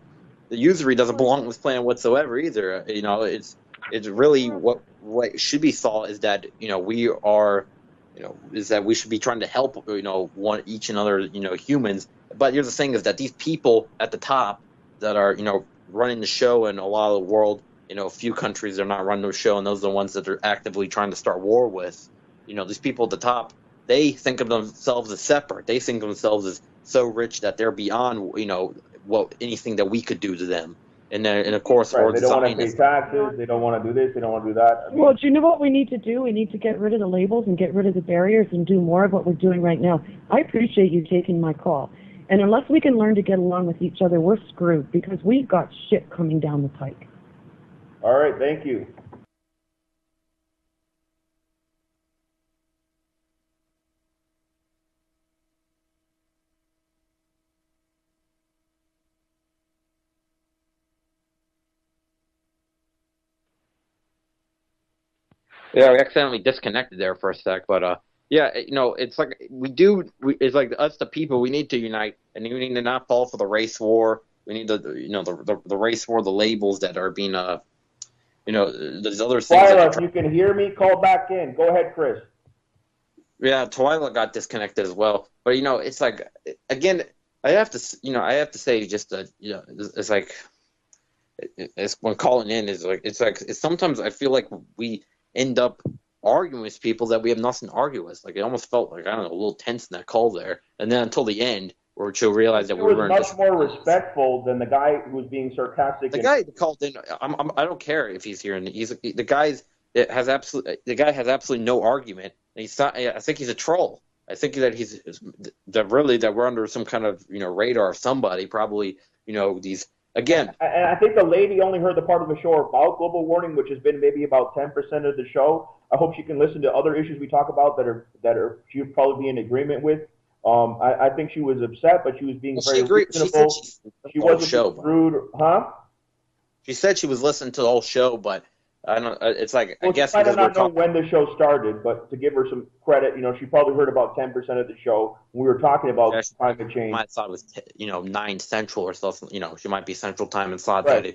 the usury doesn't belong on this planet whatsoever either. It's really what should be thought is that we are is that we should be trying to help each another humans. But here's the thing is that these people at the top that are running the show in a lot of the world, a few countries are not running the show, and those are the ones that are actively trying to start war with. These people at the top, they think of themselves as separate. They think of themselves as so rich that they're beyond anything that we could do to them. And of course, right. They don't want to pay taxes. They don't want to do this. They don't want to do that. I mean, well, do you know what we need to do? We need to get rid of the labels and get rid of the barriers and do more of what we're doing right now. I appreciate you taking my call. And unless we can learn to get along with each other, we're screwed because we've got shit coming down the pike. All right. Thank you. Yeah, we accidentally disconnected there for a sec, but it's like it's like us, the people, we need to unite, and we need to not fall for the race war. We need the race war, the labels that are being there's other things. Twyla, if you can hear me, call back in. Go ahead, Chris. Yeah, Twyla got disconnected as well, but it's like again, I have to say just that it's like it's when calling in is like it's sometimes I feel like we end up arguing with people that we have nothing to argue with. Like it almost felt like, I don't know, a little tense in that call there. And then until the end, where she'll realize that we were much more respectful than the guy who was being sarcastic. The guy that called in, I don't care if he's here, and the guy has absolutely no argument. And he's not. I think he's a troll. I think that we're under some kind of radar of somebody, probably these. Again, and I think the lady only heard the part of the show about global warming, which has been maybe about 10% of the show. I hope she can listen to other issues we talk about that are she would probably be in agreement with. I think she was upset, but she was being very reasonable. She wasn't rude, huh? She said she was listening to the whole show, but I don't. It's like I guess I don't know when the show started, but to give her some credit, she probably heard about 10% of the show. We were talking about climate change. I thought it was 9 Central or something. She might be Central Time and thought right.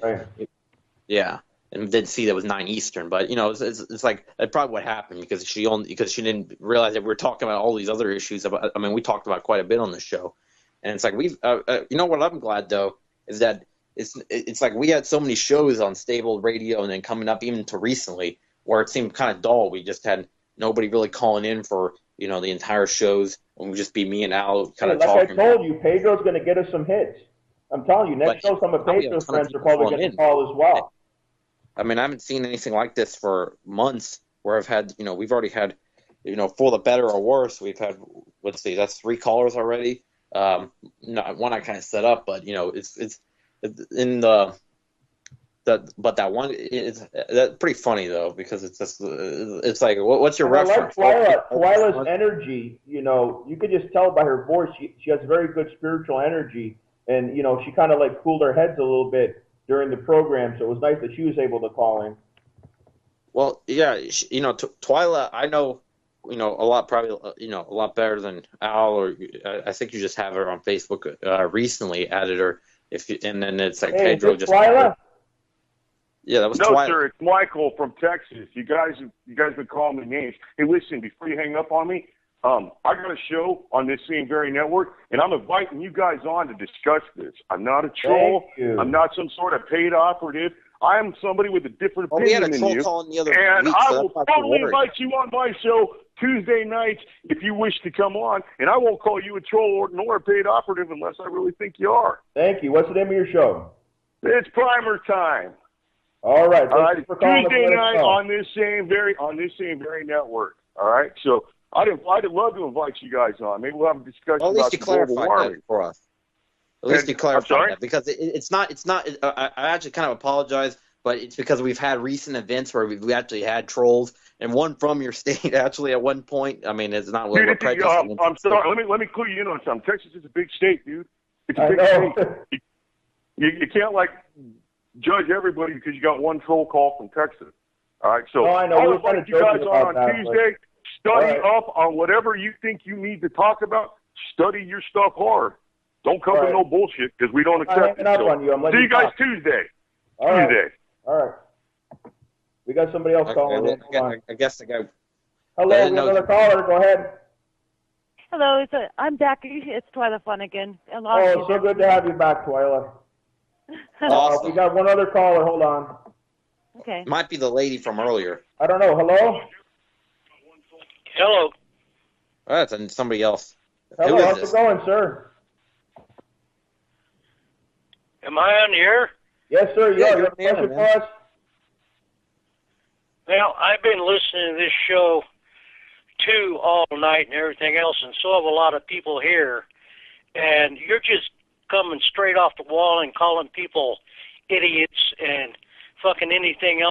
Yeah, and didn't see that it was 9 Eastern. But it's like that's probably what happened because she didn't realize that we were talking about all these other issues. We talked about quite a bit on the show, and it's like we've. What I'm glad though is that. It's like we had so many shows on stable radio and then coming up even to recently where it seemed kind of dull. We just had nobody really calling in for, the entire shows. It would just be me and Al kind of talking. Like I told you, Pedro's going to get us some hits. I'm telling you, next show some of Pedro's friends are probably going to call as well. I haven't seen anything like this for months where I've had, we've already had, for the better or worse, we've had, let's see, that's 3 callers already. One I kind of set up, but, it's in that one is that's pretty funny though because it's just it's like what's your reference? I like Twyla's energy. You could just tell by her voice she has very good spiritual energy, and she kind of like cooled her heads a little bit during the program, so it was nice that she was able to call in. Well, yeah, Twyla, I know a lot, probably a lot better than Al, or I think you just have her on Facebook recently, added her. And then it's like Pedro just. Twyla? Yeah, that was no, Twyla. Sir, it's Michael from Texas. You guys been calling me names. Hey, listen, before you hang up on me, I got a show on this same very network, and I'm inviting you guys on to discuss this. I'm not a troll. Thank you. I'm not some sort of paid operative. I am somebody with a different Well, we had opinion a than troll you. call in the other And week, I so will that's not too totally worried. invite you on my show Tuesday nights if you wish to come on, and I won't call you a troll nor a paid operative unless I really think you are. Thank you. What's the name of your show? It's primer time. All right. All right, Thank you for calling. Tuesday us. Let us night know. on this same very network. All right, so I'd love to invite you guys on. Maybe we'll have a discussion Well, at least about you the global clarified warming. that for us. At least you I'm clarified sorry? that, because it's not. I actually kind of apologize, but it's because we've had recent events where we actually had trolls, and one from your state actually at one point. I mean, it's not what Dude, we're prejudiced. I'm sorry. Let me clue you in on something. Texas is a big state, dude. It's a I big know. state. You can't like judge everybody because you got one troll call from Texas. All right, so No, I know. I'll We were kinda invite you guys joking on about that, Tuesday. Study All right. up on whatever you think you need to talk about. Study your stuff hard. Don't come All with right. no bullshit because we don't I'm not accept it. hanging up So, on you. I'm letting see you you guys talk. Tuesday. All right. Tuesday. All right. We got somebody else Okay, calling in. well, Hold on. I guess the guy. Hello, I we didn't have know- another caller. Go ahead. Hello, I'm back. It's Twyla Flanagan. Oh, so good to have you back, Twyla. Awesome. We got one other caller. Hold on. Okay. Might be the lady from earlier. I don't know. Hello? Hello. Oh, that's somebody else. Hello, Who is how's this? it going, sir? Am I on the air? Yes, sir. You Yeah, are. You you're have a on the air, question for man. us? Well, I've been listening to this show too all night and everything else, and so have a lot of people here. And you're just coming straight off the wall and calling people idiots and fucking anything else.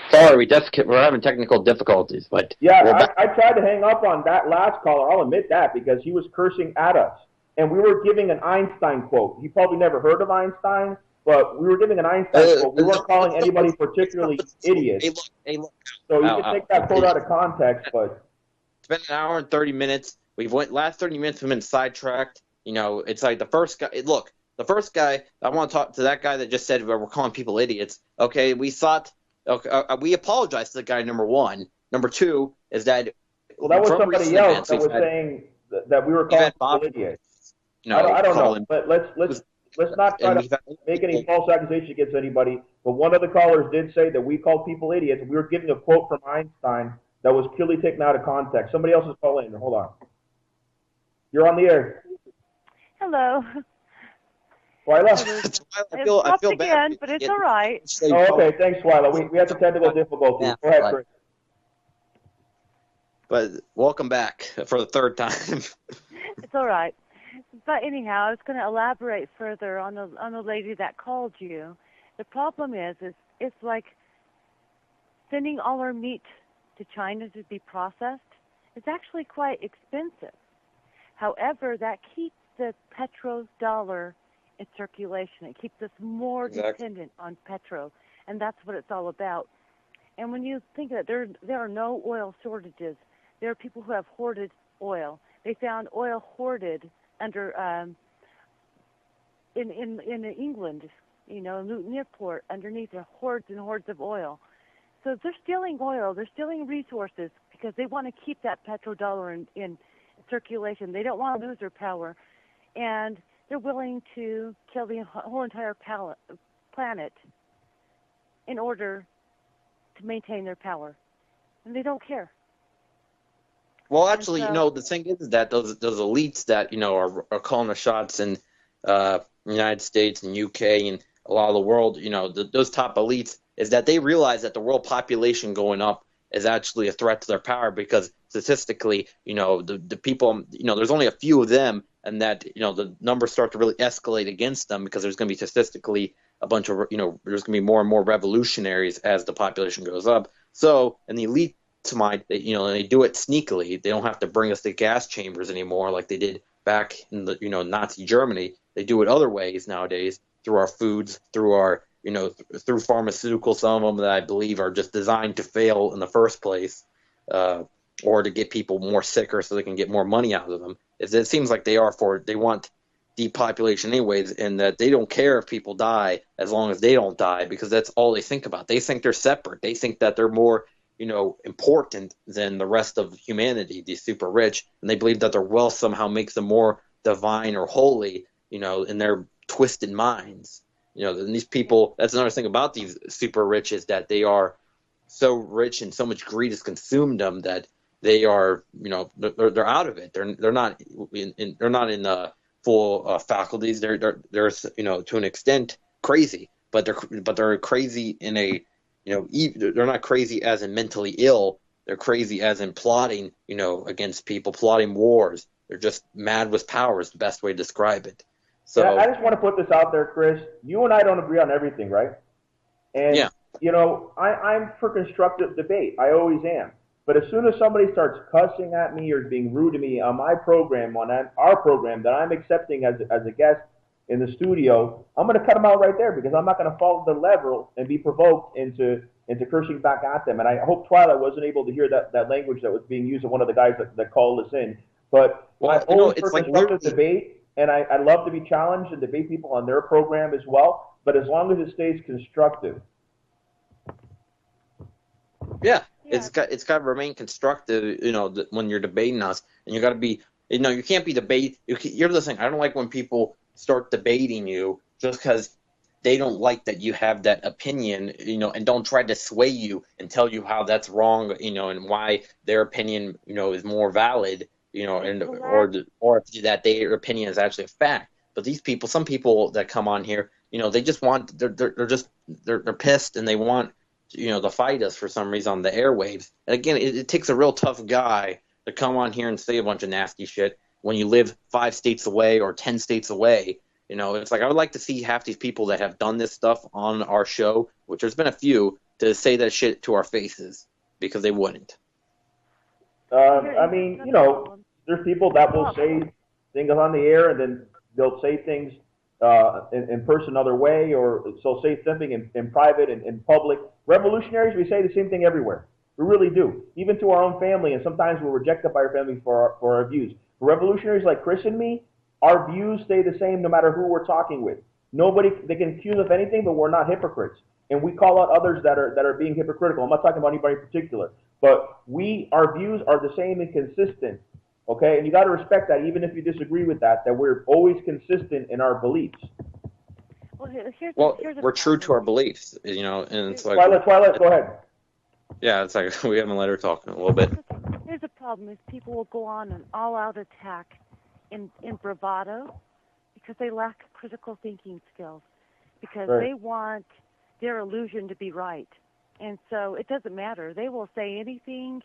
Sorry, we're having technical difficulties, but Yeah, we're back. I tried to hang up on that last caller. I'll admit that because he was cursing at us. And we were giving an Einstein quote. He probably never heard of Einstein, but we were giving an Einstein quote. We weren't calling anybody particularly idiot. Hey, look. So you can take that quote out of context, but It's been an hour and 30 minutes. Last 30 minutes we've been sidetracked. You know, it's like the first guy. Look, the first guy. I want to talk to that guy that just said we're calling people idiots. Okay, we apologized to the guy. Number one. Number two is that. well, that was from somebody recent else events, that we've was had, saying that we were we've calling had Bob, people idiots. you know, I don't know, calling- but let's not try and to we've had- make any false accusations against anybody. But one of the callers did say that we called people idiots. We were giving a quote from Einstein that was clearly taken out of context. Somebody else is calling. Hold on. You're on the air. Hello. Twyla? I It's feel dropped bad. again, but it's all right. Oh, okay. Thanks, Twyla. We had some technical difficulties. Yeah, Go ahead, right. Chris. But welcome back for the third time. It's all right. But anyhow, I was going to elaborate further on the lady that called you. The problem is it's like sending all our meat to China to be processed. It's actually quite expensive. However, that keeps the petrodollar in circulation. It keeps us more Exactly. dependent on petro, and that's what it's all about. And when you think that there are no oil shortages, there are people who have hoarded oil. They found oil hoarded under in England, you know, Newport, underneath the hordes and hordes of oil. So they're stealing oil, they're stealing resources because they want to keep that petrodollar in circulation. They don't want to lose their power, and they're willing to kill the whole entire planet in order to maintain their power, and they don't care. Well, actually, so- you know, the thing is that those elites that, you know, are calling the shots in United States and UK and a lot of the world, you know, those top elites, is that they realize that the world population going up is actually a threat to their power because statistically, you know, the people, you know, there's only a few of them, and that, you know, the numbers start to really escalate against them because there's going to be statistically a bunch of, you know, there's going to be more and more revolutionaries as the population goes up. So, and the elite, to mind, you know, and they do it sneakily. They don't have to bring us to gas chambers anymore like they did back in the, you know, Nazi Germany. They do it other ways nowadays, through our foods, through our, you know, through pharmaceuticals. Some of them that I believe are just designed to fail in the first place. or to get people more sicker so they can get more money out of them. It seems like they want depopulation anyways, and that they don't care if people die as long as they don't die, because that's all they think about. They think they're separate. They think that they're more, important than the rest of humanity, these super rich, and they believe that their wealth somehow makes them more divine or holy, in their twisted minds. And these people, that's another thing about these super rich, is that they are so rich and so much greed has consumed them that they are, they're out of it. They're not in full faculties. They're to an extent crazy, but they're crazy in a, they're not crazy as in mentally ill. They're crazy as in plotting, against people, plotting wars. They're just mad with power is the best way to describe it. So yeah, I just want to put this out there, Chris. You and I don't agree on everything, right? And, yeah. I'm for constructive debate. I always am. But as soon as somebody starts cussing at me or being rude to me on my program, on our program that I'm accepting as a guest in the studio, I'm going to cut them out right there, because I'm not going to fall to the level and be provoked into cursing back at them. And I hope Twilight wasn't able to hear that language that was being used of one of the guys that called us in. But I'm always for constructive debate, and I love to be challenged and debate people on their program as well, but as long as it stays constructive. Yeah, it's got to remain constructive, when you're debating us, and you got to be, you can't be You're listening. I don't like when people start debating you just because they don't like that you have that opinion, and don't try to sway you and tell you how that's wrong, and why their opinion, is more valid, and or that their opinion is actually a fact. But these people, some people that come on here, they just want, they're pissed, and they want, to fight us for some reason on the airwaves. And again, it takes a real tough guy to come on here and say a bunch of nasty shit when you live 5 states away or 10 states away. It's like, I would like to see half these people that have done this stuff on our show, which there's been a few, to say that shit to our faces, because they wouldn't. I mean, there's people that will say things on the air, and then they'll say things in person another way, or so say something in private and in public. Revolutionaries, we say the same thing everywhere. We really do, even to our own family, and sometimes we're rejected by our family for our views. For revolutionaries like Chris and me, our views stay the same no matter who we're talking with. They can accuse us of anything, but we're not hypocrites. And we call out others that are being hypocritical. I'm not talking about anybody in particular, but our views are the same and consistent. Okay, and you got to respect that, even if you disagree with that we're always consistent in our beliefs. Well, we're true to our beliefs, and it's like Twilight, go ahead. Yeah, it's like we haven't let her talk in a little bit. Here's the problem: is people will go on an all-out attack in bravado because they lack critical thinking skills, because they want their illusion to be right, and so it doesn't matter. They will say anything,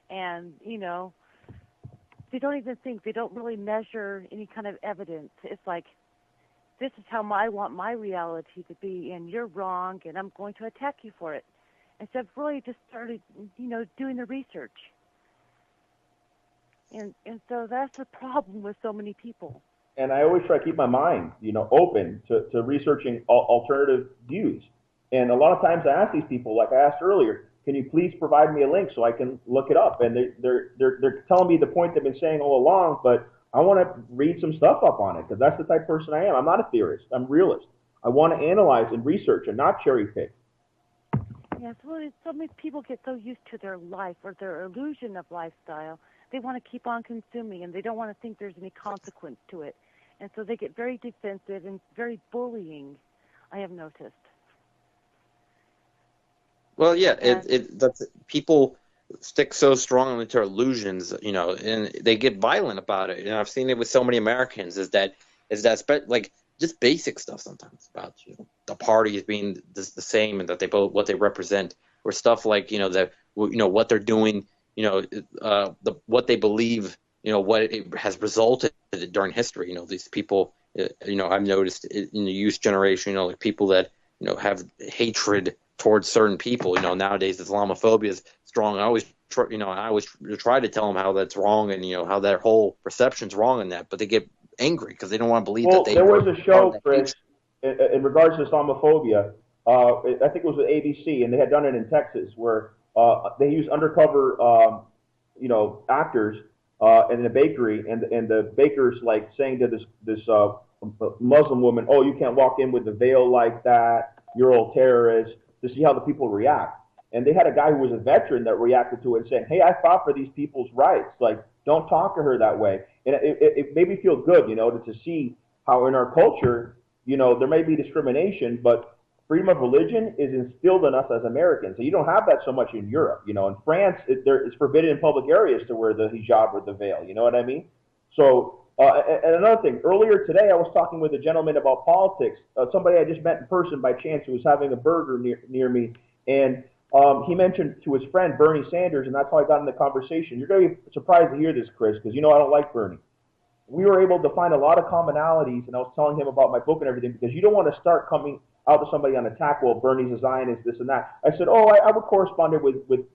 and they don't even think. They don't really measure any kind of evidence. It's like, this is how I want my reality to be, and you're wrong, and I'm going to attack you for it. Instead of really just started, doing the research. And so that's the problem with so many people. And I always try to keep my mind, open to researching alternative views. And a lot of times I ask these people, like I asked earlier, can you please provide me a link so I can look it up? And they're telling me the point they've been saying all along, but I want to read some stuff up on it, because that's the type of person I am. I'm not a theorist. I'm a realist. I want to analyze and research and not cherry pick. Yeah, so many people get so used to their life or their illusion of lifestyle, they want to keep on consuming, and they don't want to think there's any consequence to it. And so they get very defensive and very bullying, I have noticed. Well, yeah, that's people stick so strongly to illusions, and they get violent about it. I've seen it with so many Americans. Is that like just basic stuff sometimes about the parties being the same, and that what they represent, or stuff like what they're doing, what they believe, what it has resulted during history. These people, I've noticed in the youth generation, like people that have hatred towards certain people. Nowadays Islamophobia is strong. I always try to tell them how that's wrong, and how their whole perception's wrong in that, but they get angry because they don't want to believe that they. There was a show, Chris, in regards to Islamophobia. I think it was with ABC, and they had done it in Texas, where they used undercover actors in the bakery, and the baker's like saying to this Muslim woman, "Oh, you can't walk in with a veil like that. You're all terrorists." To see how the people react. And they had a guy who was a veteran that reacted to it and saying, "Hey, I fought for these people's rights. Like, don't talk to her that way." And it made me feel good, to see how in our culture, there may be discrimination, but freedom of religion is instilled in us as Americans. So you don't have that so much in Europe. In France, it's forbidden in public areas to wear the hijab or the veil. You know what I mean? So, and another thing, earlier today I was talking with a gentleman about politics, somebody I just met in person by chance who was having a burger near me, and he mentioned to his friend Bernie Sanders, and that's how I got in the conversation. You're going to be surprised to hear this, Chris, because I don't like Bernie. We were able to find a lot of commonalities, and I was telling him about my book and everything, because you don't want to start coming out to somebody on attack, well, Bernie's a Zionist, this and that. I said, I would corresponded with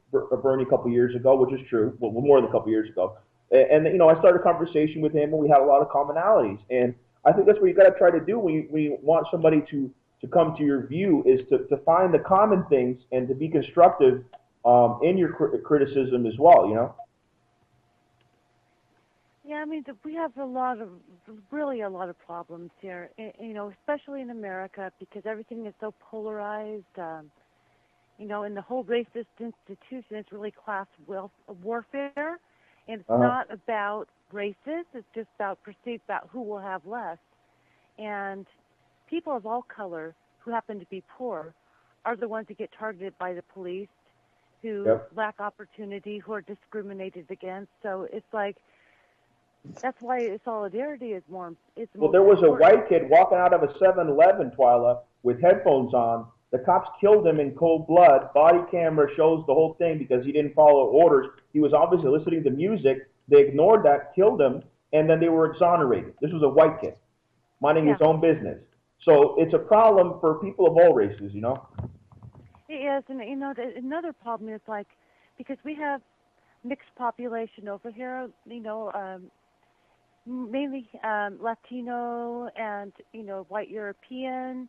Bernie a couple years ago, which is true, well, more than a couple years ago. And I started a conversation with him, and we had a lot of commonalities. And I think that's what you got to try to do when you want somebody to come to your view, is to find the common things and to be constructive in your criticism as well. Yeah, I mean, we have really a lot of problems here, especially in America, because everything is so polarized. And the whole racist institution is really class warfare. And it's not about races, it's just perceived about who will have less. And people of all color who happen to be poor are the ones who get targeted by the police, who lack opportunity, who are discriminated against. So it's like, that's why solidarity is more. Well, there was a white kid walking out of a 7-Eleven, Twyla, with headphones on. The cops killed him in cold blood. Body camera shows the whole thing because he didn't follow orders. He was obviously listening to music. They ignored that, killed him, and then they were exonerated. This was a white kid minding his own business. So it's a problem for people of all races, It is, and another problem is because we have mixed population over here, mainly Latino and white European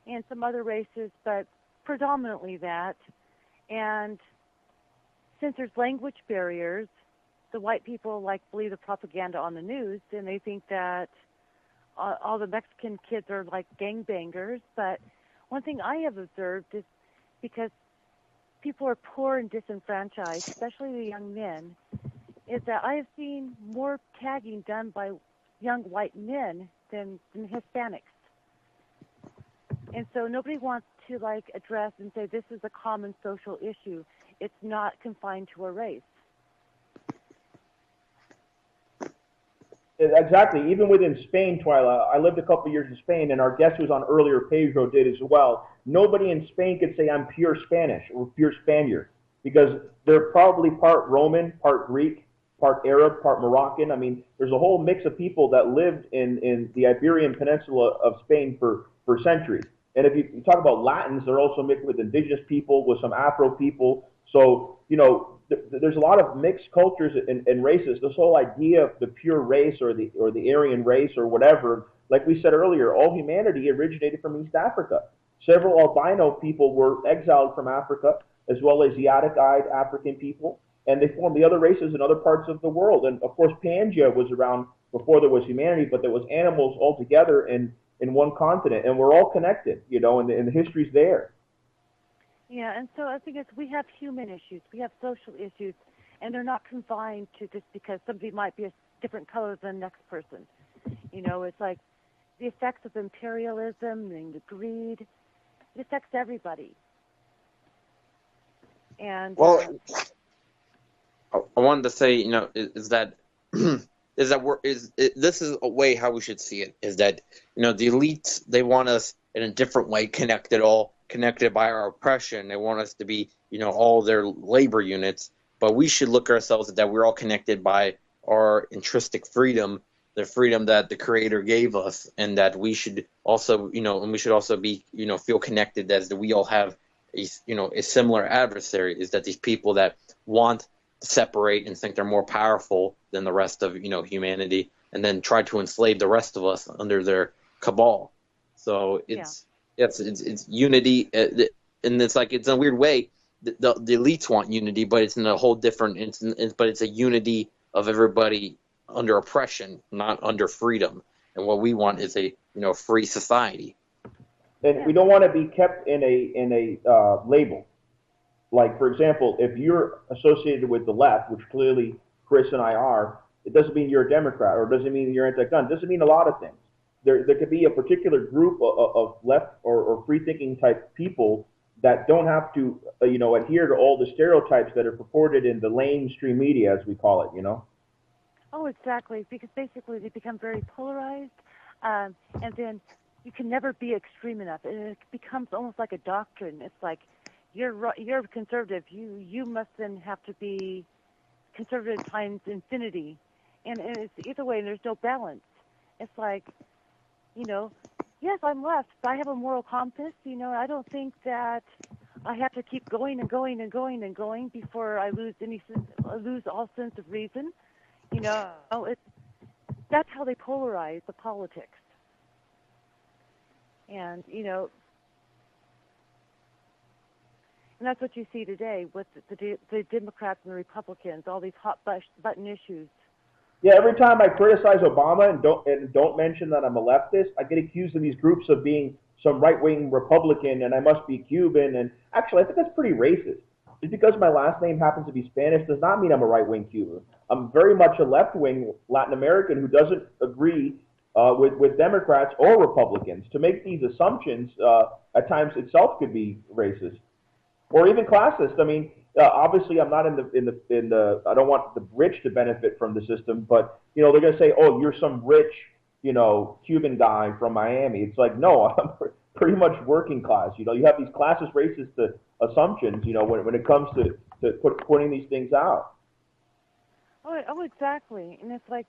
and some other races, but predominantly that. And since there's language barriers, the white people believe the propaganda on the news, and they think that all the Mexican kids are like gangbangers. But one thing I have observed is, because people are poor and disenfranchised, especially the young men, is that I have seen more tagging done by young white men than Hispanics. And so nobody wants to address and say this is a common social issue. It's not confined to a race. Exactly. Even within Spain, Twyla, I lived a couple of years in Spain, and our guest who was on earlier, Pedro, did as well. Nobody in Spain could say I'm pure Spanish or pure Spaniard, because they're probably part Roman, part Greek, part Arab, part Moroccan. I mean, there's a whole mix of people that lived in the Iberian Peninsula of Spain for centuries. And if you talk about Latins, they're also mixed with indigenous people, with some Afro people. So, there's a lot of mixed cultures and races. This whole idea of the pure race or the Aryan race or whatever, like we said earlier, all humanity originated from East Africa. Several albino people were exiled from Africa, as well as Asiatic-eyed African people, and they formed the other races in other parts of the world. And of course, Pangea was around before there was humanity, but there was animals all together in one continent, and we're all connected, and the history's there. Yeah, and so I think we have human issues, we have social issues, and they're not confined to just because somebody might be a different color than the next person. It's like the effects of imperialism and the greed, it affects everybody. And I wanted to say, is that this is a way how we should see it, is that, the elites, they want us in a different way connected by our oppression. They want us to be, all their labor units, but we should look at ourselves that we're all connected by our intrinsic freedom, the freedom that the Creator gave us, and that we should also, and we should also be, feel connected as that we all have a similar adversary, is that these people that want to separate and think they're more powerful than the rest of, humanity, and then try to enslave the rest of us under their cabal. So it's unity, and it's in a weird way, the elites want unity, but it's in a whole different instance. But it's a unity of everybody under oppression, not under freedom. And what we want is a free society. And we don't want to be kept in a label. Like, for example, if you're associated with the left, which clearly Chris and I are, it doesn't mean you're a Democrat, or it doesn't mean you're anti-gun. It doesn't mean a lot of things. There could be a particular group of left or free-thinking type people that don't have to, adhere to all the stereotypes that are purported in the mainstream media, as we call it. Oh, exactly. Because basically they become very polarized, and then you can never be extreme enough. It becomes almost like a doctrine. It's like you're conservative. You must then have to be conservative times infinity, and it's either way. And there's no balance. It's like, yes, I'm left, but I have a moral compass. I don't think that I have to keep going and going and going and going before I lose all sense of reason. That's how they polarize the politics. And and that's what you see today with the Democrats and the Republicans, all these hot button issues. Yeah, every time I criticize Obama and don't mention that I'm a leftist, I get accused in these groups of being some right-wing Republican and I must be Cuban. And actually, I think that's pretty racist. Just because my last name happens to be Spanish does not mean I'm a right-wing Cuban. I'm very much a left-wing Latin American who doesn't agree with Democrats or Republicans. To make these assumptions at times itself could be racist or even classist. I mean, obviously, I'm not in the. I don't want the rich to benefit from the system, but they're going to say, "Oh, you're some rich, Cuban guy from Miami." It's like, no, I'm pretty much working class. You have these classist, racist assumptions. When it comes to putting these things out. Oh, exactly. And it's like,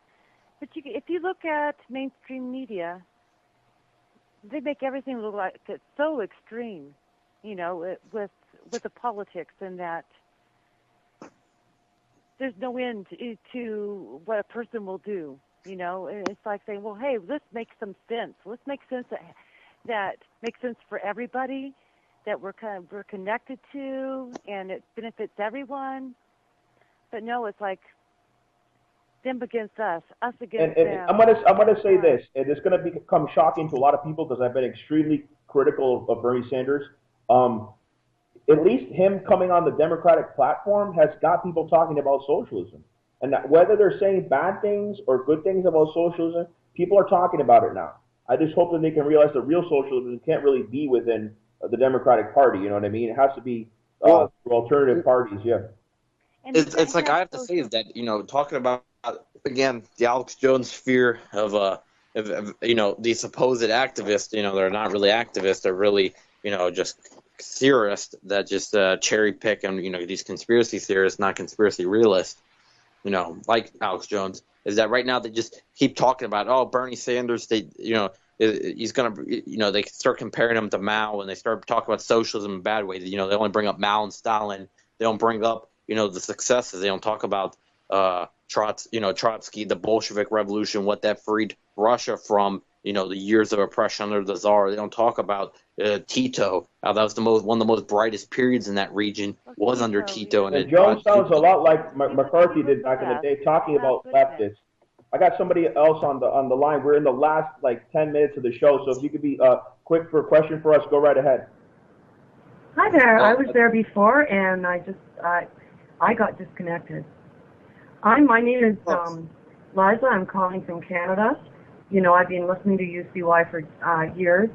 but if you look at mainstream media, they make everything look like it's so extreme. With the politics, and that there's no end to what a person will do. And it's like saying, well, hey, let's make some sense. Let's make sense that makes sense for everybody, that we're connected to, and it benefits everyone. But no, it's like them against us against them. I'm gonna say this, and it's gonna become shocking to a lot of people because I've been extremely critical of Bernie Sanders. At least him coming on the Democratic platform has got people talking about socialism. And that whether they're saying bad things or good things about socialism, people are talking about it now. I just hope that they can realize that real socialism can't really be within the Democratic Party. You know what I mean? It has to be through alternative parties, yeah. It's like I have to say is that, talking about, again, the Alex Jones fear of these supposed activists, they're not really activists, they're really, just theorists that just cherry pick and these conspiracy theorists, not conspiracy realists, like Alex Jones, is that right now they just keep talking about Bernie Sanders, he's gonna they start comparing him to Mao, and they start talking about socialism in a bad way. They only bring up Mao and Stalin. They don't bring up the successes. They don't talk about Trotsky, the Bolshevik Revolution, what that freed Russia from the years of oppression under the Tsar. They don't talk about Tito. That was one of the most brightest periods in that region was under Tito. And Jones sounds a lot like McCarthy did back in the day, talking about leftists. I got somebody else on the line. We're in the last 10 minutes of the show, so if you could be quick for a question for us, go right ahead. Hi there. I was there before, and I got disconnected. My name is Liza. I'm calling from Canada. I've been listening to UCY for years.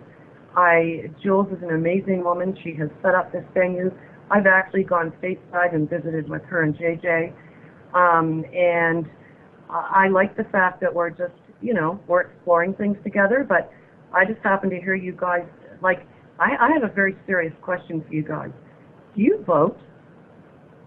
Jules is an amazing woman. She has set up this venue. I've actually gone stateside and visited with her and JJ. And I like the fact that we're just, we're exploring things together. But I just happen to hear you guys, I have a very serious question for you guys. Do you vote?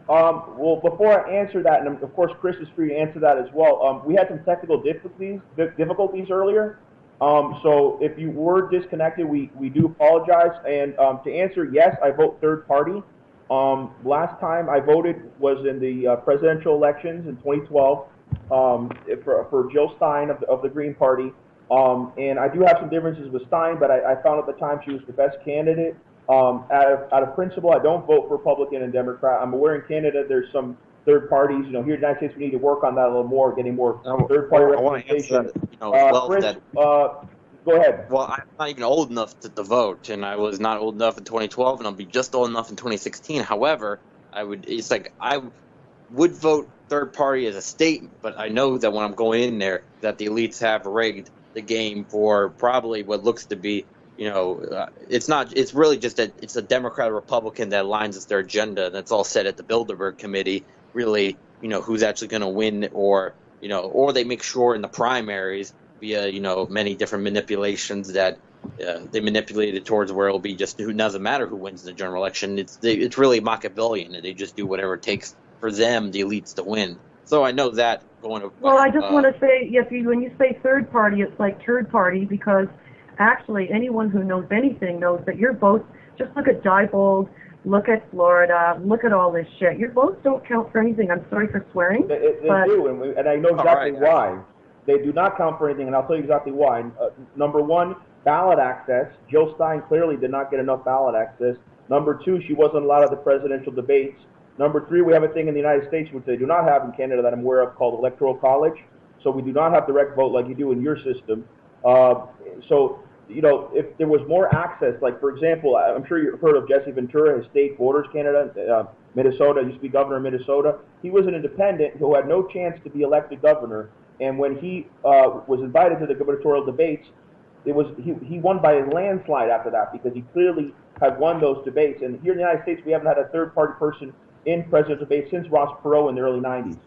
Well, before I answer that, and of course Chris is free to answer that as well, we had some technical difficulties earlier. So if you were disconnected, we do apologize. And to answer, yes, I vote third party. Last time I voted was in the presidential elections in 2012 for Jill Stein of the Green Party. And I do have some differences with Stein, but I found at the time she was the best candidate. Out of principle, I don't vote for Republican and Democrat. I'm aware in Canada there's some third parties. Here in the United States, we need to work on that a little more, getting more third party representation. Chris, go ahead. Well, I'm not even old enough to vote, and I was not old enough in 2012, and I'll be just old enough in 2016. However, I would vote third party as a state, but I know that when I'm going in there, that the elites have rigged the game for probably what looks to be, it's not. It's really just that it's a Democrat or Republican that aligns with their agenda. That's all set at the Bilderberg Committee. Really, who's actually going to win, or they make sure in the primaries via many different manipulations that they manipulated towards where it'll be just who doesn't matter who wins the general election. It's really Machiavellian, and they just do whatever it takes for them, the elites, to win. So I know that going to. Well, I just want to say, when you say third party, it's like third party, because actually anyone who knows anything knows that your votes. Just look at Diebold, look at Florida, look at all this shit. Your votes don't count for anything. I'm sorry for swearing. They do, and I know exactly why. They do not count for anything, and I'll tell you exactly why. Number one, ballot access. Jill Stein clearly did not get enough ballot access. Number two, she wasn't allowed at the presidential debates. Number three, we have a thing in the United States which they do not have in Canada that I'm aware of called Electoral College. So we do not have direct vote like you do in your system. If there was more access, like for example, I'm sure you've heard of Jesse Ventura, his state borders Canada, Minnesota, used to be governor of Minnesota. He was an independent who had no chance to be elected governor. And when he was invited to the gubernatorial debates, he won by a landslide after that because he clearly had won those debates. And here in the United States, we haven't had a third-party person in presidential debates since Ross Perot in the early 90s,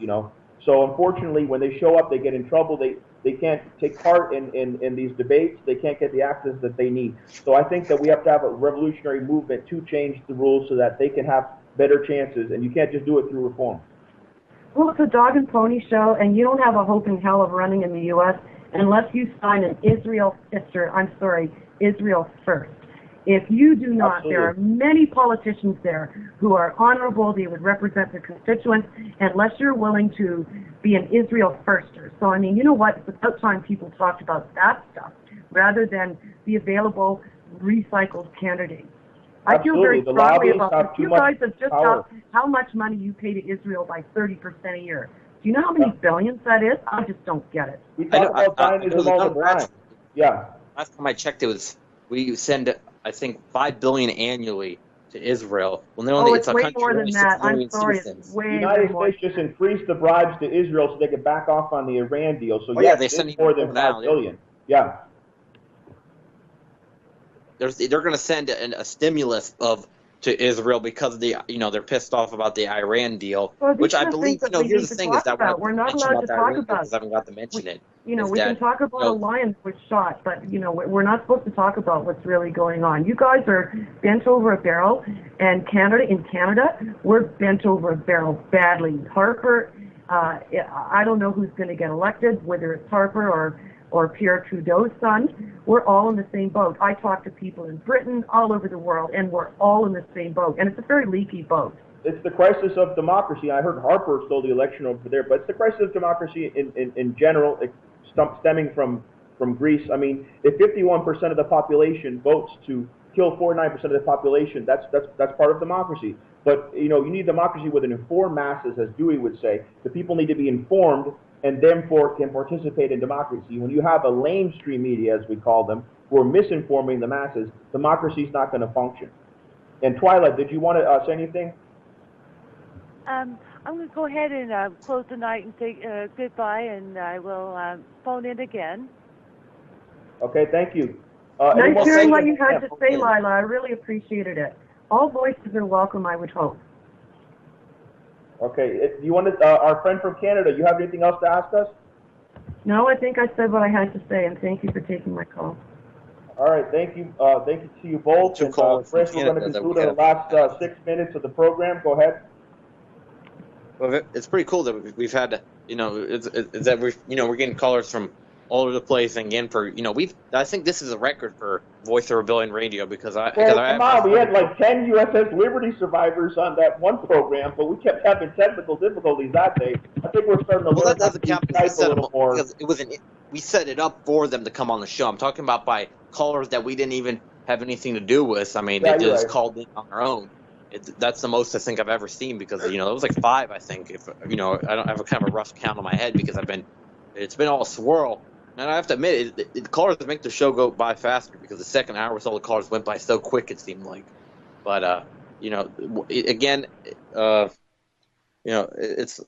So unfortunately, when they show up, they get in trouble. They can't take part in these debates. They can't get the access that they need. So I think that we have to have a revolutionary movement to change the rules so that they can have better chances. And you can't just do it through reform. Well, it's a dog and pony show, and you don't have a hope in hell of running in the U.S. unless you sign an Israel first. If you do not, Absolutely. There are many politicians there who are honorable. They would represent their constituents, unless you're willing to be an Israel firster. So, you know what? It's about time people talked about that stuff rather than the available recycled candidates. I feel very strongly about this. You guys have just talked how much money you pay to Israel by 30% a year. Do you know how many billions that is? I just don't get it. We talk about Zionism all the time. Yeah. Last time I checked, we send, I think, $5 billion annually to Israel. Well, it's way more than that. I'm sorry, it's way more. The United States just increased the bribes to Israel so they could back off on the Iran deal. So yes, they send more than $5 billion. Yeah. They're going to send a stimulus to Israel because they're pissed off about the Iran deal, which I believe. Here's the thing: is that we're not allowed to talk about because I haven't got to mention it. We can talk about a lion was shot, but we're not supposed to talk about what's really going on. You guys are bent over a barrel, and in Canada, we're bent over a barrel badly. Harper, I don't know who's going to get elected, whether it's Harper or Pierre Trudeau's son. We're all in the same boat. I talk to people in Britain, all over the world, and we're all in the same boat. And it's a very leaky boat. It's the crisis of democracy. I heard Harper stole the election over there, but it's the crisis of democracy in general, stemming from Greece. If 51% of the population votes to kill 49% of the population, that's part of democracy. But you need democracy with an informed masses, as Dewey would say. The people need to be informed and therefore can participate in democracy. When you have a lamestream media, as we call them, who are misinforming the masses, democracy is not going to function. And Twyla, did you want to say anything? I'm going to go ahead and close the night and say goodbye, and I will phone in again. Okay, thank you. Nice hearing what you had to say, Lila. I really appreciated it. All voices are welcome, I would hope. Okay, you want to, our friend from Canada, you have anything else to ask us? No, I think I said what I had to say, and thank you for taking my call. All right, thank you. Thank you to you both. And Chris, we're going to conclude in the last 6 minutes of the program. Go ahead. Well, it's pretty cool that we've had, we're getting callers from all over the place, and again I think this is a record for Voice of Rebellion Radio because we had like 10 USS Liberty survivors on that one program, but we kept having technical difficulties that day. I think we're starting to learn how to Skype a little more. We set it up for them to come on the show. I'm talking about by callers that we didn't even have anything to do with. I mean, Yeah, they you're just right. called in on their own. That's the most I think I've ever seen because it was like 5, I think. If I don't have a kind of a rough count on my head because it's been all a swirl. And I have to admit, the callers make the show go by faster because the second hour or so the callers went by so quick. It seemed like, but again, it's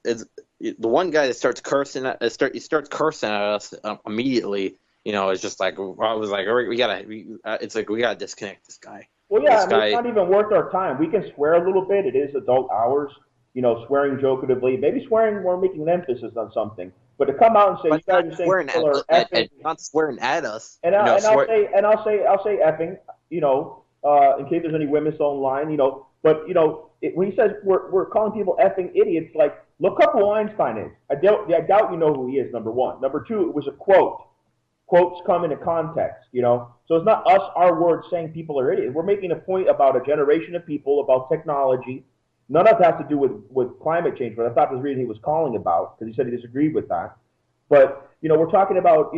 the one guy that starts cursing he starts cursing at us immediately. It's just like I was like, it's like we gotta disconnect this guy. Well, yeah, This I mean, guy. it's not even worth our time. We can swear a little bit. It is adult hours, swearing jokatively. Maybe swearing we're making an emphasis on something. But to come out and say But you guys not are saying swearing people are at, effing, not swearing at us. and I'll say effing, in case there's any women still online, But when he says we're calling people effing idiots, like look up who Einstein is. I doubt you know who he is. Number one. Number two, it was a quote. Quotes come into context, So it's not us, our words, saying people are idiots. We're making a point about a generation of people, about technology. None of that has to do with climate change, but I thought was the reason he was calling about, because he said he disagreed with that. But, we're talking about,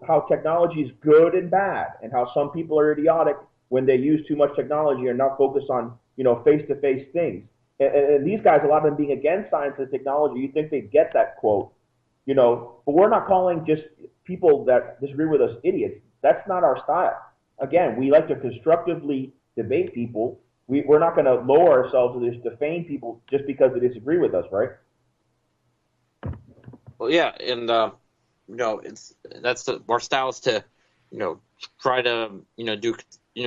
how technology is good and bad, and how some people are idiotic when they use too much technology and not focus on, face-to-face things. And these guys, a lot of them being against science and technology, you think they'd get that quote, but we're not calling just people that disagree with us idiots. That's not our style. Again, we like to constructively debate people. We're not going to lower ourselves to just defame people just because they disagree with us, right? Well, yeah, and our style is to try to do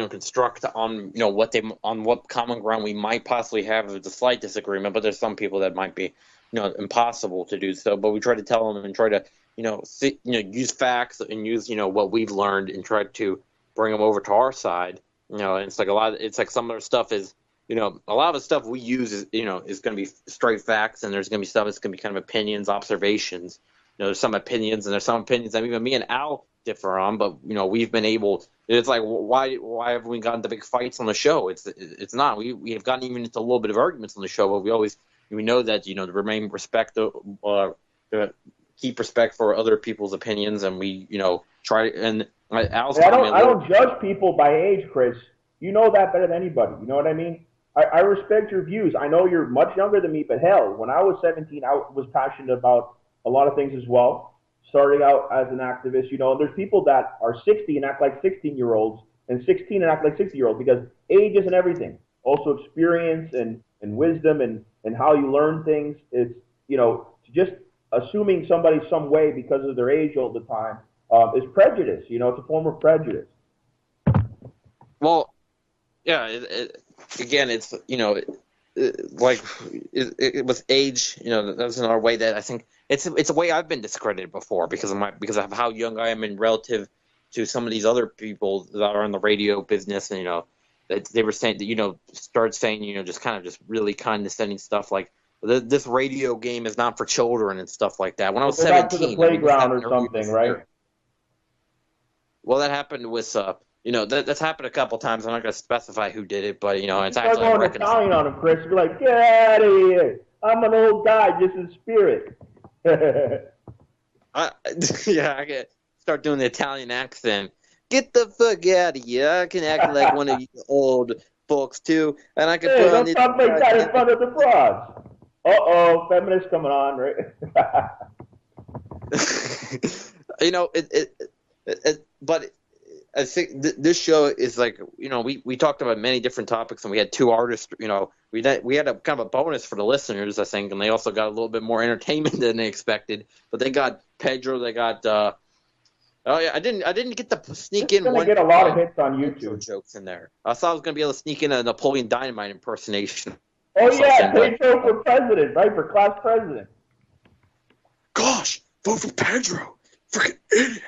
construct on what common ground we might possibly have. There's a slight disagreement, but there's some people that might be impossible to do so. But we try to tell them and try to use facts and use what we've learned and try to bring them over to our side. And it's like some of their stuff is a lot of the stuff we use is is going to be straight facts, and there's going to be stuff that's going to be kind of opinions, observations. There's some opinions, and there's some opinions that even me and Al differ on, but we've been able. It's like why have we gotten the big fights on the show? It's not. We have gotten even into a little bit of arguments on the show, but we know that to remain to keep respect for other people's opinions, and we try and Al's. I don't judge people by age, Chris. You know that better than anybody. You know what I mean? I respect your views. I know you're much younger than me, but hell, when I was 17, I was passionate about a lot of things as well. Starting out as an activist, and there's people that are 60 and act like 16-year-olds, and 16 and act like 60-year-olds, because age isn't everything. Also experience and wisdom and how you learn things. It's, just assuming somebody some way because of their age all the time is prejudice. It's a form of prejudice. Well, yeah. Again, it's it was age. That's another way that I think it's a way I've been discredited before because of how young I am in relative to some of these other people that are in the radio business, and that they were saying that start saying just kind of just really condescending stuff like this radio game is not for children and stuff like that. When I was 17, back to the playground or something, right? Well, that happened with that's happened a couple times. I'm not going to specify who did it, but it's Start actually going Italian on him, Chris. Be like, get out of here! I'm an old guy, just in spirit. I can start doing the Italian accent. Get the fuck out of here! I can act like one of you old folks too, and I can. Hey, don't talk like that in front of the broads. Feminists coming on, right? But I think this show is like we talked about many different topics, and we had two artists. We had a kind of a bonus for the listeners, I think, and they also got a little bit more entertainment than they expected. But they got Pedro. They got. I didn't get to sneak in one. Get a lot of hits on YouTube jokes in there. I thought I was going to be able to sneak in a Napoleon Dynamite impersonation. Oh yeah, Pedro for president, right? For class president. Gosh, vote for Pedro. Freaking idiot.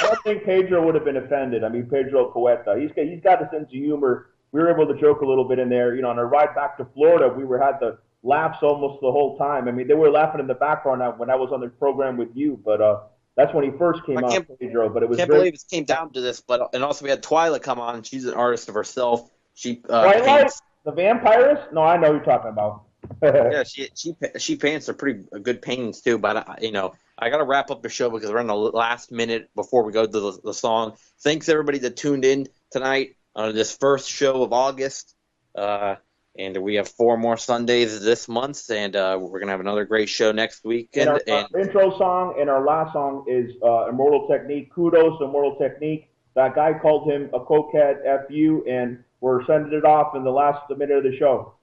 I don't think Pedro would have been offended. I mean, Pedro Poeta. He's got a sense of humor. We were able to joke a little bit in there. On our ride back to Florida, we had the laughs almost the whole time. I mean, they were laughing in the background when I was on the program with you, but that's when he first came on, Pedro. But it was. I can't believe it came down to this. And also we had Twyla come on. She's an artist of herself. She Twilight, paints. The vampirist? No, I know who you're talking about. Yeah, she paints some pretty good paintings too. But I got to wrap up the show because we're in the last minute before we go to the song. Thanks everybody that tuned in tonight. on this first show of August. And we have 4 more Sundays this month, and we're going to have another great show next weekend. And our intro song and our last song is Immortal Technique. Kudos to Immortal Technique. That guy called him a cokehead, F.U., and we're sending it off in the last minute of the show.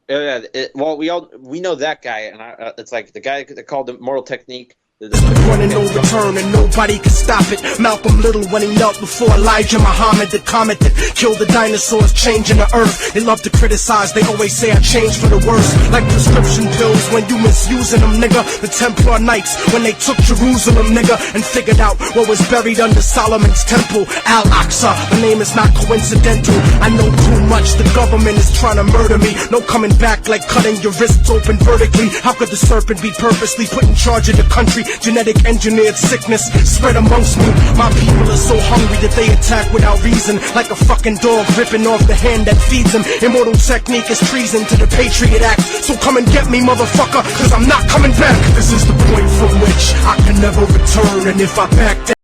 Yeah, we know that guy, and it's like the guy that called him Immortal Technique. Running no return and nobody can stop it. Malcolm Little when he knelt before Elijah Muhammad, the comet that killed the dinosaurs, changing the earth. They love to criticize, they always say I changed for the worse. Like prescription pills when you misusing them, nigga. The Templar Knights when they took Jerusalem, nigga, and figured out what was buried under Solomon's temple, Al-Aqsa. The name is not coincidental. I know too much, the government is trying to murder me. No coming back like cutting your wrists open vertically. How could the serpent be purposely put in charge of the country? Genetic engineered sickness spread amongst me. My people are so hungry that they attack without reason, like a fucking dog ripping off the hand that feeds them. Immortal Technique is treason to the Patriot Act. So come and get me, motherfucker, cause I'm not coming back. This is the point from which I can never return. And if I back down